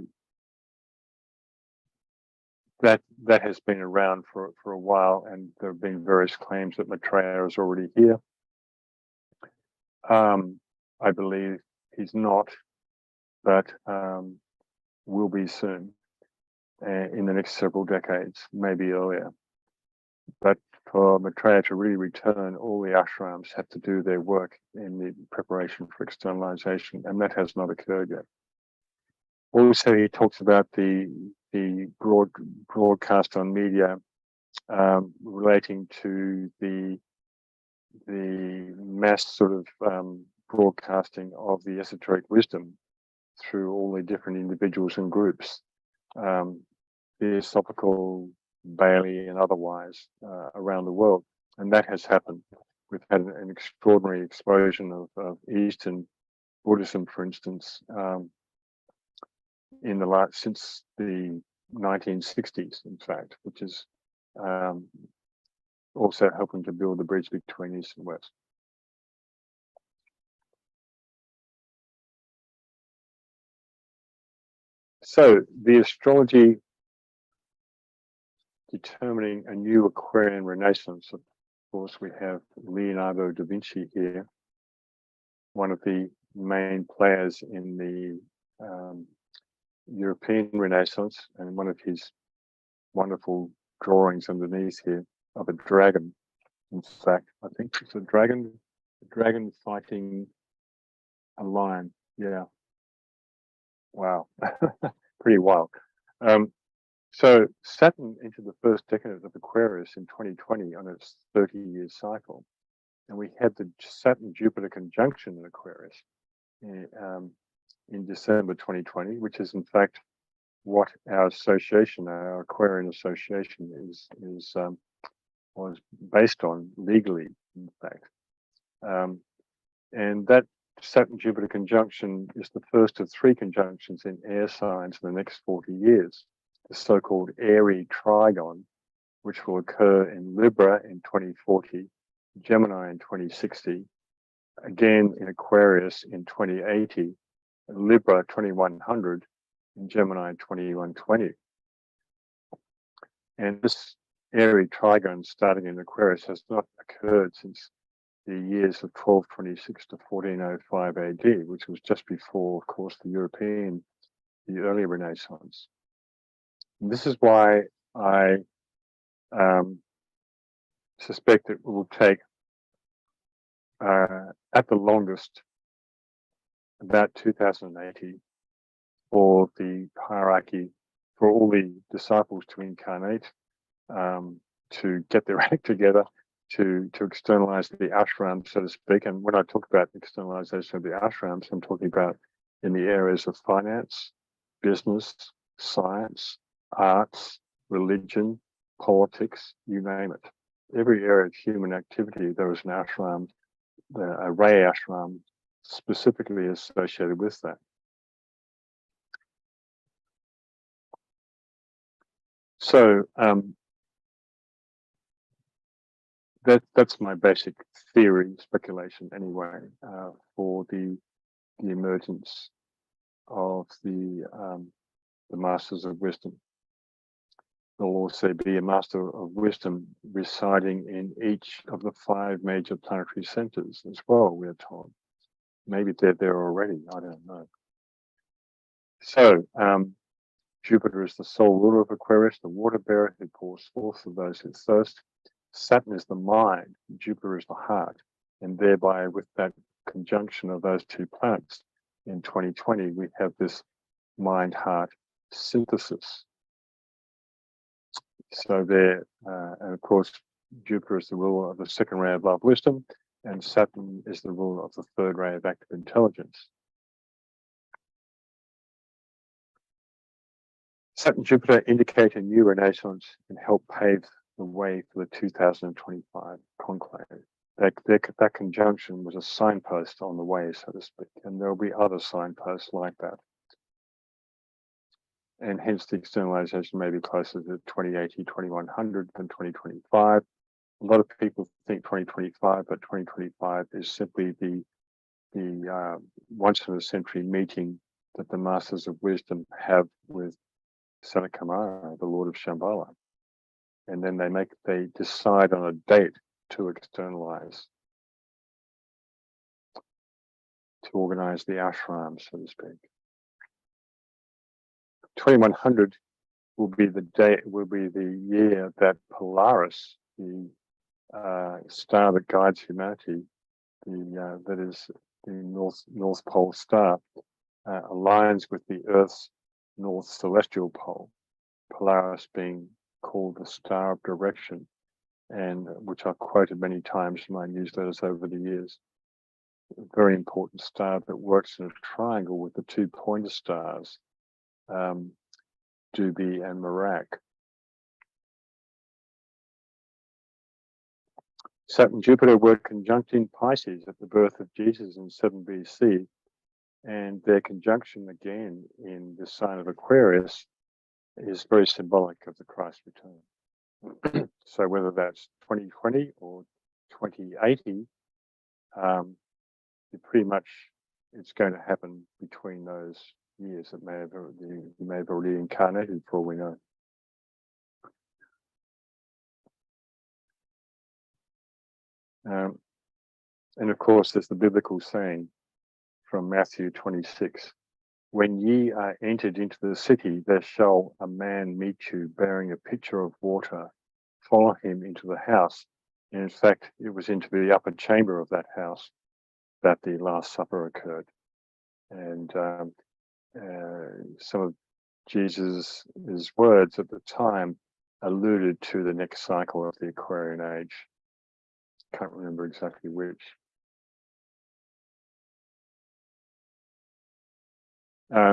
that has been around for a while, and there have been various claims that Maitreya is already here. I believe he's not, but will be soon, in the next several decades, maybe earlier. But for Maitreya to really return, all the ashrams have to do their work in the preparation for externalization, and that has not occurred yet. Also, he talks about the broadcast on media relating to the mass sort of broadcasting of the esoteric wisdom through all the different individuals and groups, Theosophical, Bailey, and otherwise around the world, and that has happened. We've had an extraordinary explosion of Eastern Buddhism, for instance, since the 1960s, in fact, which is also helping to build the bridge between East and West. So the astrology determining a new Aquarian Renaissance. Of course, we have Leonardo da Vinci here, one of the main players in the European Renaissance, and one of his wonderful drawings underneath here of a dragon. In fact, I think it's a dragon fighting a lion. Yeah. Wow. Pretty wild. So Saturn entered the first decade of Aquarius in 2020 on its 30-year cycle. And we had the Saturn-Jupiter conjunction in Aquarius in December 2020, which is in fact what our association, our Aquarian Association, was based on legally, in fact. And that Saturn-Jupiter conjunction is the first of 3 conjunctions in air signs in the next 40 years, the so-called airy trigon, which will occur in Libra in 2040, Gemini in 2060, again in Aquarius in 2080, Libra 2100, and Gemini 2120. And this airy trigon starting in Aquarius has not occurred since the years of 1226 to 1405 AD, which was just before, of course, the early Renaissance. And this is why I suspect it will take, at the longest, about 2080 for the hierarchy, for all the disciples to incarnate, to get their act together, to externalize the ashram, so to speak. And when I talk about externalization of the ashrams, I'm talking about in the areas of finance, business, science, arts, religion, politics, you name it. Every area of human activity, there is an ashram, a Ray ashram, specifically associated with that. So that's my basic theory, speculation anyway, for the emergence of the Masters of Wisdom. There'll also be a Master of Wisdom residing in each of the 5 major planetary centers as well, we're told. Maybe they're there already, I don't know. So Jupiter is the sole ruler of Aquarius, the water bearer who pours forth for those who thirst. Saturn is the mind, Jupiter is the heart, and thereby with that conjunction of those 2 planets in 2020, we have this mind-heart synthesis. So there, and of course, Jupiter is the ruler of the 2nd ray of love wisdom, and Saturn is the ruler of the 3rd ray of active intelligence. Saturn and Jupiter indicate a new renaissance and help pave the way for the 2025 conclave. That conjunction was a signpost on the way, so to speak, and there will be other signposts like that. And hence the externalization may be closer to 2080, 2100 than 2025. A lot of people think 2025, but 2025 is simply the once in a century meeting that the Masters of Wisdom have with Sanakamara, the Lord of Shambhala. And then they decide on a date to externalize, to organize the ashram, so to speak. 2100 will be the year that Polaris, the star that guides humanity, that is the North Pole star, aligns with the Earth's North Celestial Pole. Polaris being called the Star of Direction, and which I've quoted many times in my newsletters over the years. A very important star that works in a triangle with the two pointer stars, Dubi and Merak. Saturn and Jupiter were conjunct in Pisces at the birth of Jesus in 7 BC, and their conjunction again in the sign of Aquarius is very symbolic of the Christ return. So whether that's 2020 or 2080, pretty much it's going to happen between those years. It may have already incarnated for all we know. And of course, there's the biblical saying from Matthew 26, when ye are entered into the city, there shall a man meet you bearing a pitcher of water. Follow him into the house. And in fact, it was into the upper chamber of that house that the Last Supper occurred. And some of Jesus' words at the time alluded to the next cycle of the Aquarian age. Can't remember exactly which.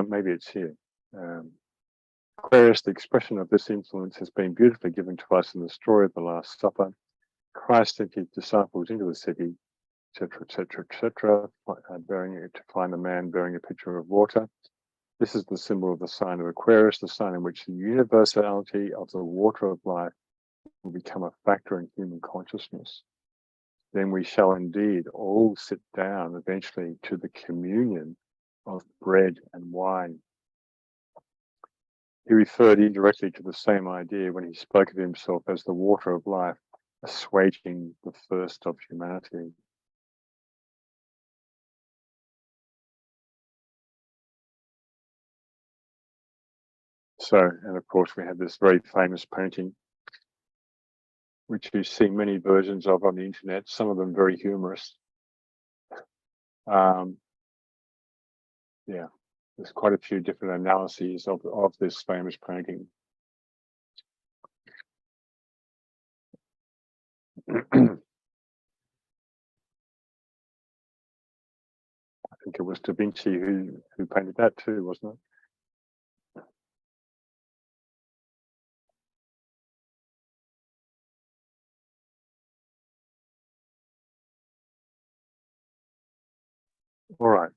Maybe it's here. Aquarius, the expression of this influence has been beautifully given to us in the story of the Last Supper. Christ sent his disciples into the city, etc., etc., etc., to find a man bearing a pitcher of water. This is the symbol of the sign of Aquarius, the sign in which the universality of the water of life will become a factor in human consciousness. Then we shall indeed all sit down eventually to the communion of bread and wine. He referred indirectly to the same idea when he spoke of himself as the water of life, assuaging the thirst of humanity. So, and of course, we have this very famous painting, which you see many versions of on the internet, some of them very humorous. Yeah, there's quite a few different analyses of this famous painting. I think it was Da Vinci who painted that too, wasn't it? All right.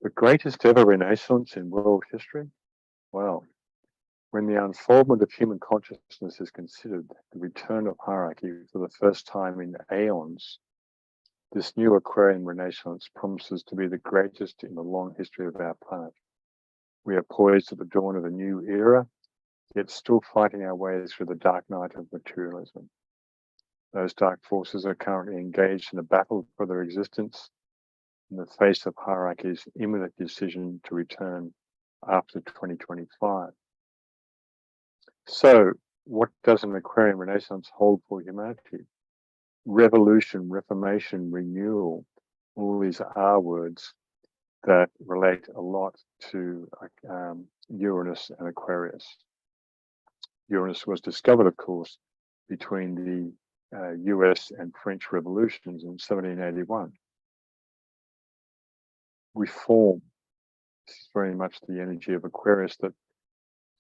The greatest ever renaissance in world history? Well, when the unfoldment of human consciousness is considered, the return of hierarchy for the first time in aeons, this new Aquarian renaissance promises to be the greatest in the long history of our planet. We are poised at the dawn of a new era, yet still fighting our way through the dark night of materialism. Those dark forces are currently engaged in a battle for their existence in the face of hierarchy's imminent decision to return after 2025. So, what does an Aquarian renaissance hold for humanity? Revolution, reformation, renewal, all these R words that relate a lot to Uranus and Aquarius. Uranus was discovered, of course, between the US and French revolutions in 1781. reform. This is very much the energy of Aquarius that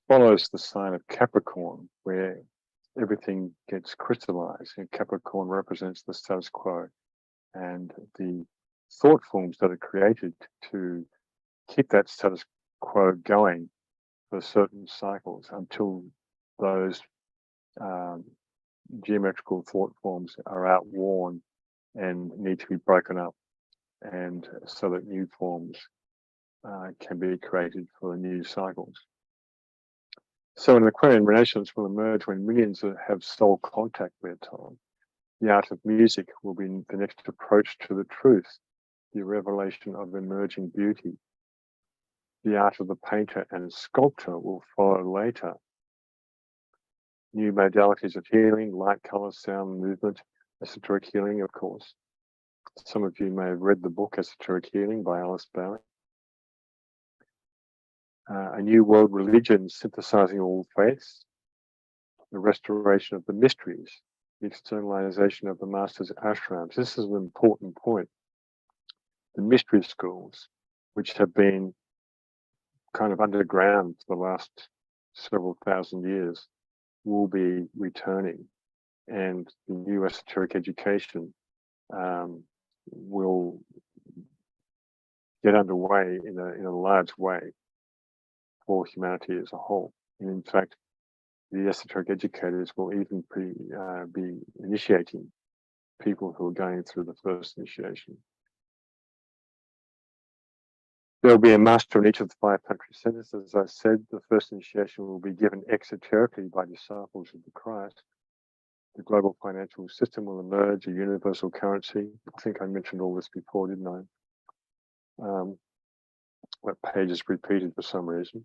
follows the sign of Capricorn, where everything gets crystallized, and Capricorn represents the status quo, and the thought forms that are created to keep that status quo going for certain cycles until those geometrical thought forms are outworn and need to be broken up, and so that new forms can be created for new cycles. So an Aquarian Renaissance will emerge when millions have soul contact, we're told. The art of music will be the next approach to the truth, the revelation of emerging beauty. The art of the painter and sculptor will follow later. New modalities of healing, light, color, sound, movement, esoteric healing, of course. Some of you may have read the book Esoteric Healing by Alice Bailey. A new world religion synthesizing all faiths, the restoration of the mysteries, the externalization of the masters' ashrams. This is an important point. The mystery schools, which have been kind of underground for the last several thousand years, will be returning, and the new esoteric education will get underway in a large way for humanity as a whole. And in fact, the esoteric educators will even be initiating people who are going through the first initiation. There will be a master in each of the 5 country centers. As I said, the first initiation will be given exoterically by disciples of the Christ. The global financial system will emerge, a universal currency. I think I mentioned all this before, didn't I? That page is repeated for some reason.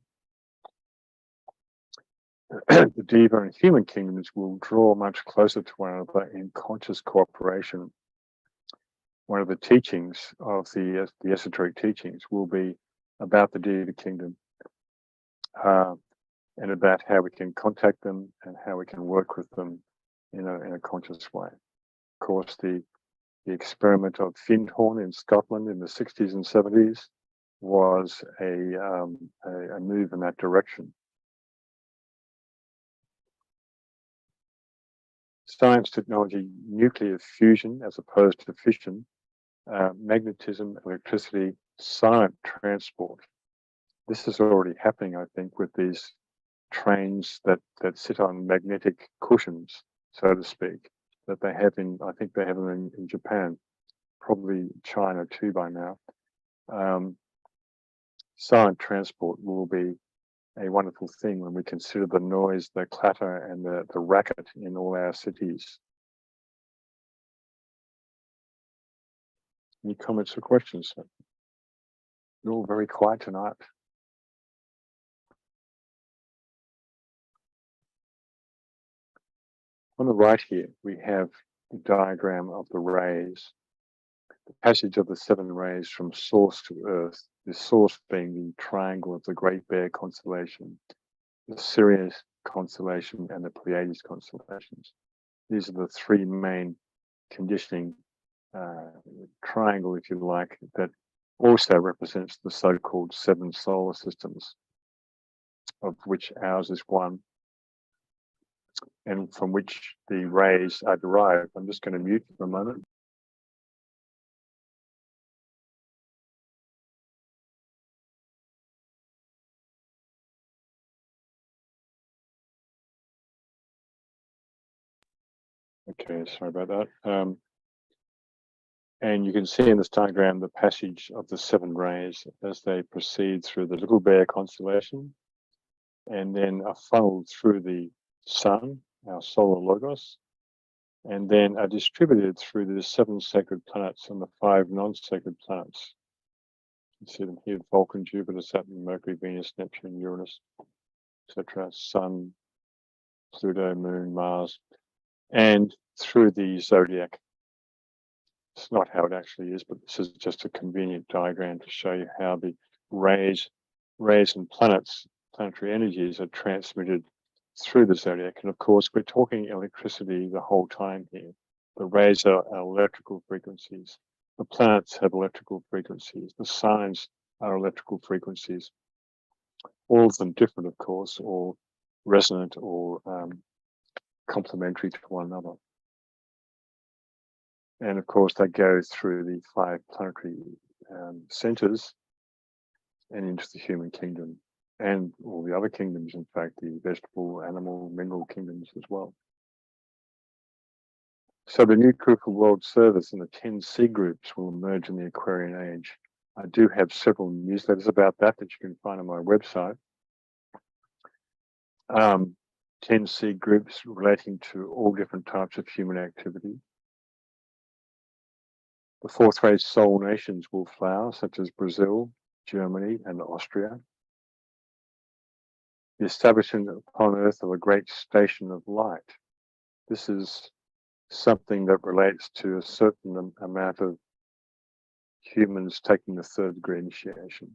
The Diva and human kingdoms will draw much closer to one another in conscious cooperation. One of the teachings of the esoteric teachings will be about the Diva kingdom and about how we can contact them and how we can work with them in a conscious way. Of course, the experiment of Findhorn in Scotland in the 60s and 70s was a move in that direction. Science, technology, nuclear fusion as opposed to fission, magnetism, electricity, silent transport. This is already happening, I think, with these trains that sit on magnetic cushions, so to speak, that they have I think they have them in Japan, probably China too by now. Silent transport will be a wonderful thing when we consider the noise, the clatter, and the racket in all our cities. Any comments or questions? You're all very quiet tonight. On the right here, we have the diagram of the rays, the passage of the 7 rays from source to earth, the source being the triangle of the Great Bear constellation, the Sirius constellation, and the Pleiades constellations. These are the 3 main conditioning triangle, if you like, that also represents the so-called 7 solar systems, of which ours is one, and from which the rays are derived. I'm just going to mute for a moment. Okay, sorry about that. And you can see in this diagram the passage of the 7 rays as they proceed through the Little Bear constellation and then are funneled through the sun, our solar logos, and then are distributed through the 7 sacred planets and the 5 non-sacred planets. You can see them here: Vulcan, Jupiter, Saturn, Mercury, Venus, Neptune, Uranus, etc., Sun, Pluto, Moon, Mars, and through the zodiac. It's not how it actually is, but this is just a convenient diagram to show you how the rays and planetary energies are transmitted through the zodiac. And of course, we're talking electricity the whole time here. The rays are electrical frequencies. The planets have electrical frequencies. The signs are electrical frequencies. All of them different, of course, or resonant or complementary to one another. And of course, they go through the 5 planetary centers and into the human kingdom and all the other kingdoms, in fact, the vegetable, animal, mineral kingdoms as well. So the new group of world service and the 10 C groups will emerge in the Aquarian age. I do have several newsletters about that you can find on my website. 10 C groups relating to all different types of human activity. The 4th race soul nations will flower, such as Brazil, Germany, and Austria. The establishment upon Earth of a great station of light. This is something that relates to a certain amount of humans taking the 3rd degree initiation.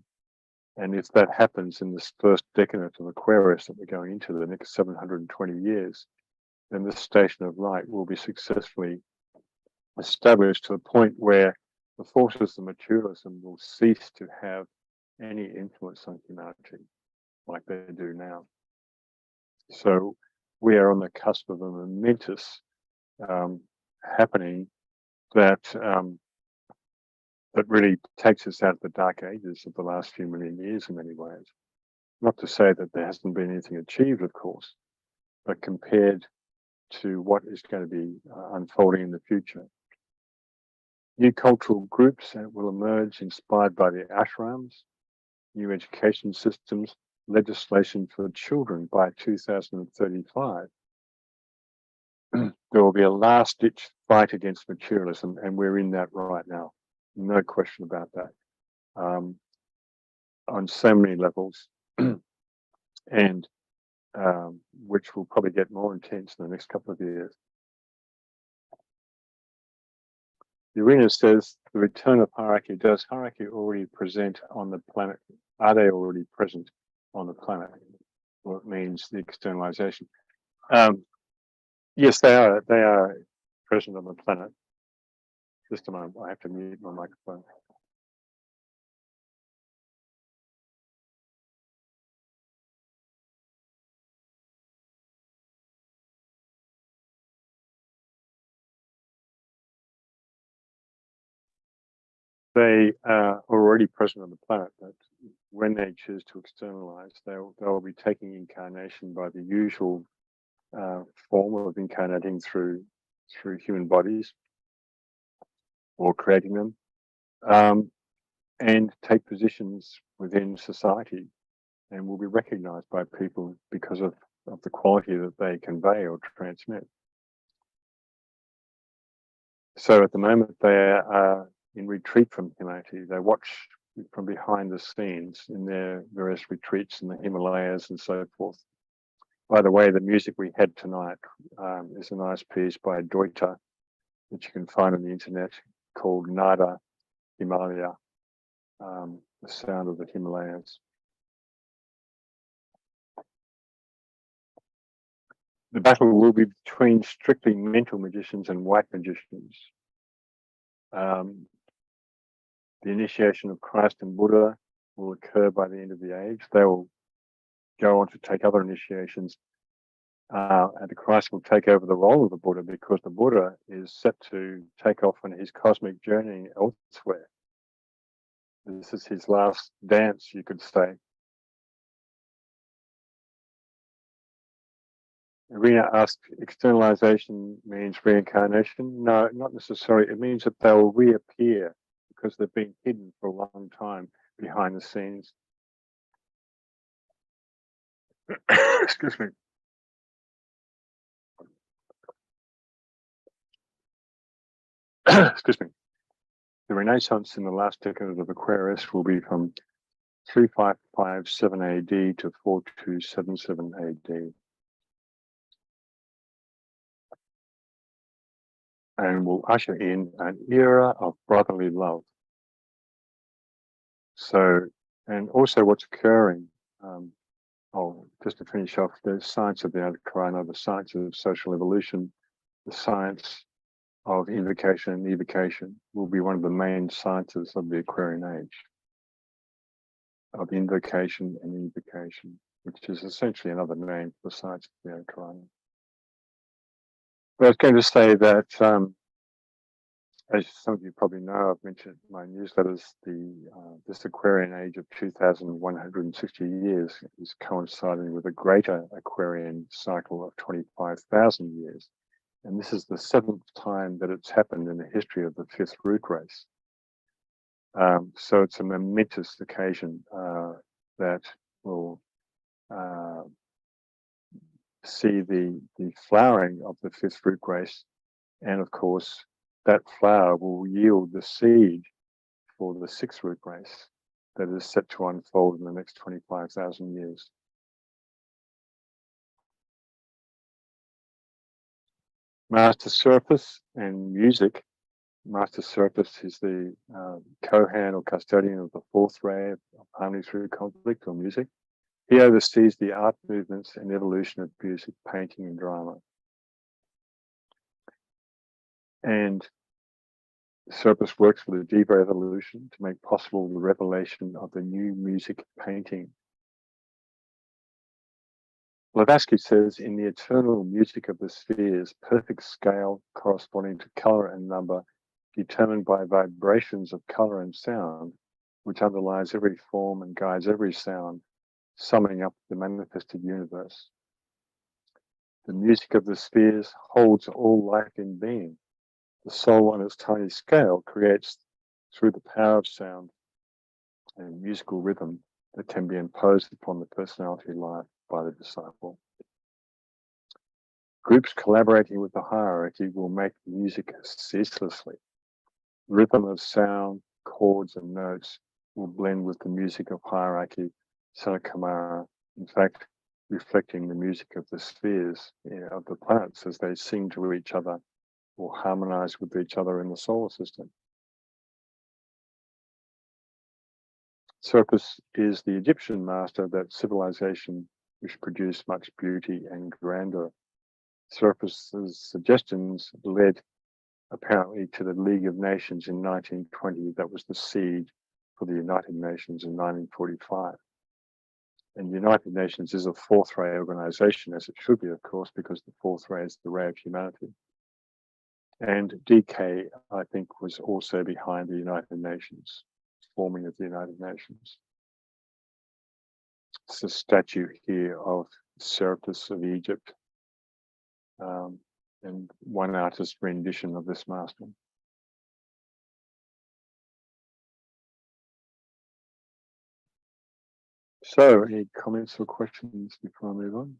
And if that happens in this first decade of Aquarius that we're going into, the next 720 years, then this station of light will be successfully established to the point where the forces of materialism will cease to have any influence on humanity like they do now. So we are on the cusp of a momentous happening that that really takes us out of the dark ages of the last few million years in many ways. Not to say that there hasn't been anything achieved, of course, but compared to what is going to be unfolding in the future. New cultural groups will emerge inspired by the ashrams, new education systems, legislation for children by 2035. There will be a last-ditch fight against materialism, and we're in that right now. No question about that. On so many levels, and which will probably get more intense in the next couple of years. Uranus says the return of hierarchy. Does hierarchy already present on the planet? Are they already present on the planet? Well, it means the externalization. Yes, they are. They are present on the planet. Just a moment. I have to mute my microphone. They are already present on the planet, but when they choose to externalize, they'll be taking incarnation by the usual form of incarnating through human bodies or creating them, and take positions within society, and will be recognized by people because of the quality that they convey or transmit. So at the moment, they are in retreat from humanity. They watch from behind the scenes in their various retreats in the Himalayas and so forth. By the way, the music we had tonight is a nice piece by Doita that you can find on the internet called Nada Himalaya, the sound of the Himalayas. The battle will be between strictly mental magicians and white magicians. The initiation of Christ and Buddha will occur by the end of the age. They will go on to take other initiations, and the Christ will take over the role of the Buddha because the Buddha is set to take off on his cosmic journey elsewhere. This is his last dance, you could say. Irina asked, externalization means reincarnation? No, not necessarily. It means that they'll reappear because they've been hidden for a long time behind the scenes. Excuse me. Excuse me. The Renaissance in the last decade of Aquarius will be from 3557 AD to 4277 AD. And will usher in an era of brotherly love. So, and also what's occurring, just to finish off, the science of the Antichrist, the science of social evolution, the science of invocation and evocation will be one of the main sciences of the Aquarian age, of invocation and evocation, which is essentially another name for the science of the Aquarian. But I was going to say that, as some of you probably know, I've mentioned in my newsletters, this Aquarian age of 2,160 years is coinciding with a greater Aquarian cycle of 25,000 years. And this is the 7th time that it's happened in the history of the 5th root race. So it's a momentous occasion that will see the flowering of the 5th root race. And of course, that flower will yield the seed for the 6th root race that is set to unfold in the next 25,000 years. Master Serapis and music. Master Serapis is the Kohan or custodian of the 4th ray of harmony through conflict or music. He oversees the art movements and evolution of music, painting, and drama. And Serapis works for the deeper evolution to make possible the revelation of the new music painting. Blavatsky says, in the eternal music of the spheres, perfect scale corresponding to color and number, determined by vibrations of color and sound, which underlies every form and guides every sound, summing up the manifested universe. The music of the spheres holds all life in being. The soul on its tiny scale creates through the power of sound and musical rhythm that can be imposed upon the personality life by the disciple. Groups collaborating with the hierarchy will make music ceaselessly. Rhythm of sound, chords, and notes will blend with the music of hierarchy, Sanakamara, in fact, reflecting the music of the spheres of the planets as they sing to each other or harmonize with each other in the solar system. Serapis is the Egyptian master of that civilization which produced much beauty and grandeur. Serapis' suggestions led apparently to the League of Nations in 1920 that was the seed for the United Nations in 1945. And the United Nations is a 4th ray organization, as it should be, of course, because the 4th ray is the ray of humanity. And DK, I think, was also behind the United Nations, forming of the United Nations. It's a statue here of Serapis of Egypt, and one artist's rendition of this master. So, any comments or questions before I move on?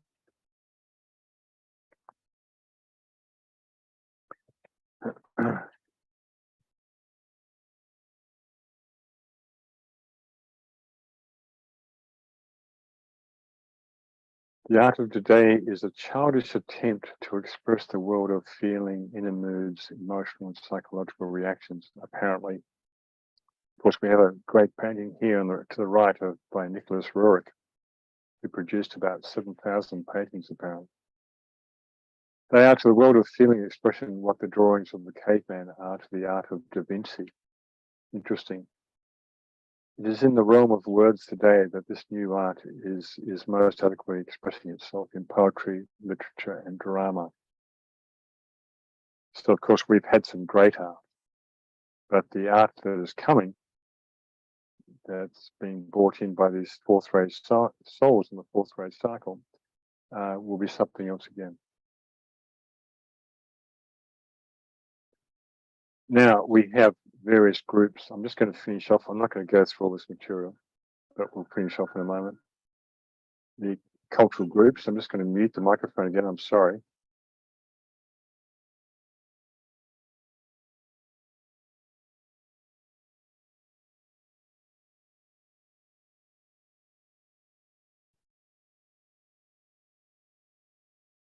The art of today is a childish attempt to express the world of feeling, inner moods, emotional and psychological reactions, apparently. Of course, we have a great painting here to the right by Nicholas Roerich, who produced about 7,000 paintings, apparently. They are to the world of feeling expression what the drawings of the caveman are to the art of Da Vinci. Interesting. It is in the realm of words today that this new art is most adequately expressing itself in poetry, literature, and drama. So, of course, we've had some great art, but the art that is coming, that's being brought in by these 4th ray souls in the 4th ray cycle, will be something else again. Now, we have various groups. I'm just going to finish off. I'm not going to go through all this material, but we'll finish off in a moment. The cultural groups. I'm just going to mute the microphone again. I'm sorry.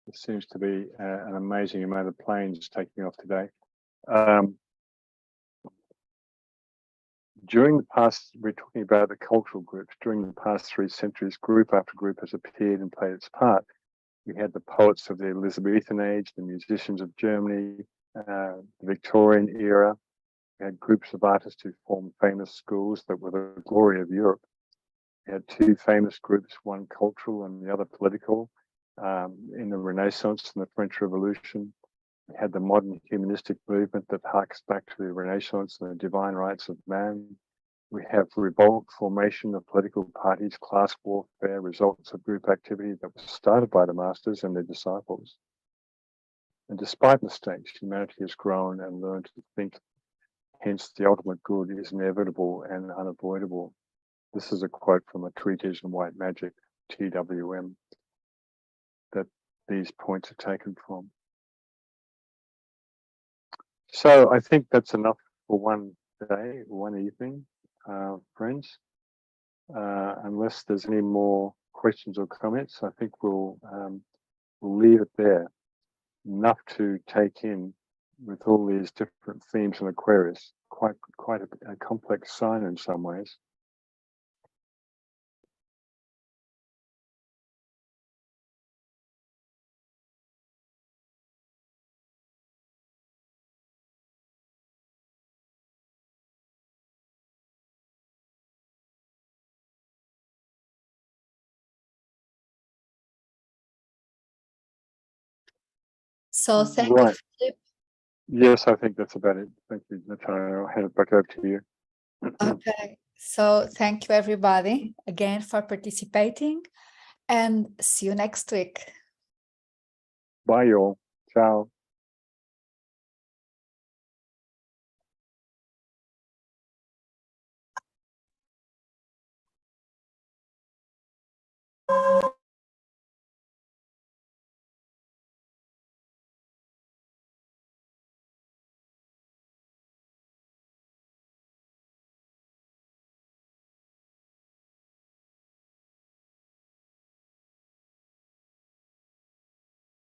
There seems to be an amazing amount of planes taking off today. During the past, we're talking about the cultural groups. During the past 3 centuries, group after group has appeared and played its part. We had the poets of the Elizabethan age, the musicians of Germany, the Victorian era. We had groups of artists who formed famous schools that were the glory of Europe. We had two famous groups, one cultural and the other political, in the Renaissance and the French Revolution. We had the modern humanistic movement that harks back to the Renaissance and the divine rights of man. We have revolt, formation of political parties, class warfare, results of group activity that was started by the masters and their disciples. And despite mistakes, humanity has grown and learned to think. Hence, the ultimate good is inevitable and unavoidable. This is a quote from a treatise on white magic, TWM, that these points are taken from. So I think that's enough for one day, one evening, friends. Unless there's any more questions or comments, I think we'll leave it there. Enough to take in with all these different themes in Aquarius. Quite a complex sign in some ways. So thank you, Right. Philip. Yes, I think that's about it. Thank you, Natalia. I'll hand it back over to you. Okay, so thank you everybody again for participating, and see you next week. Bye, y'all. Ciao.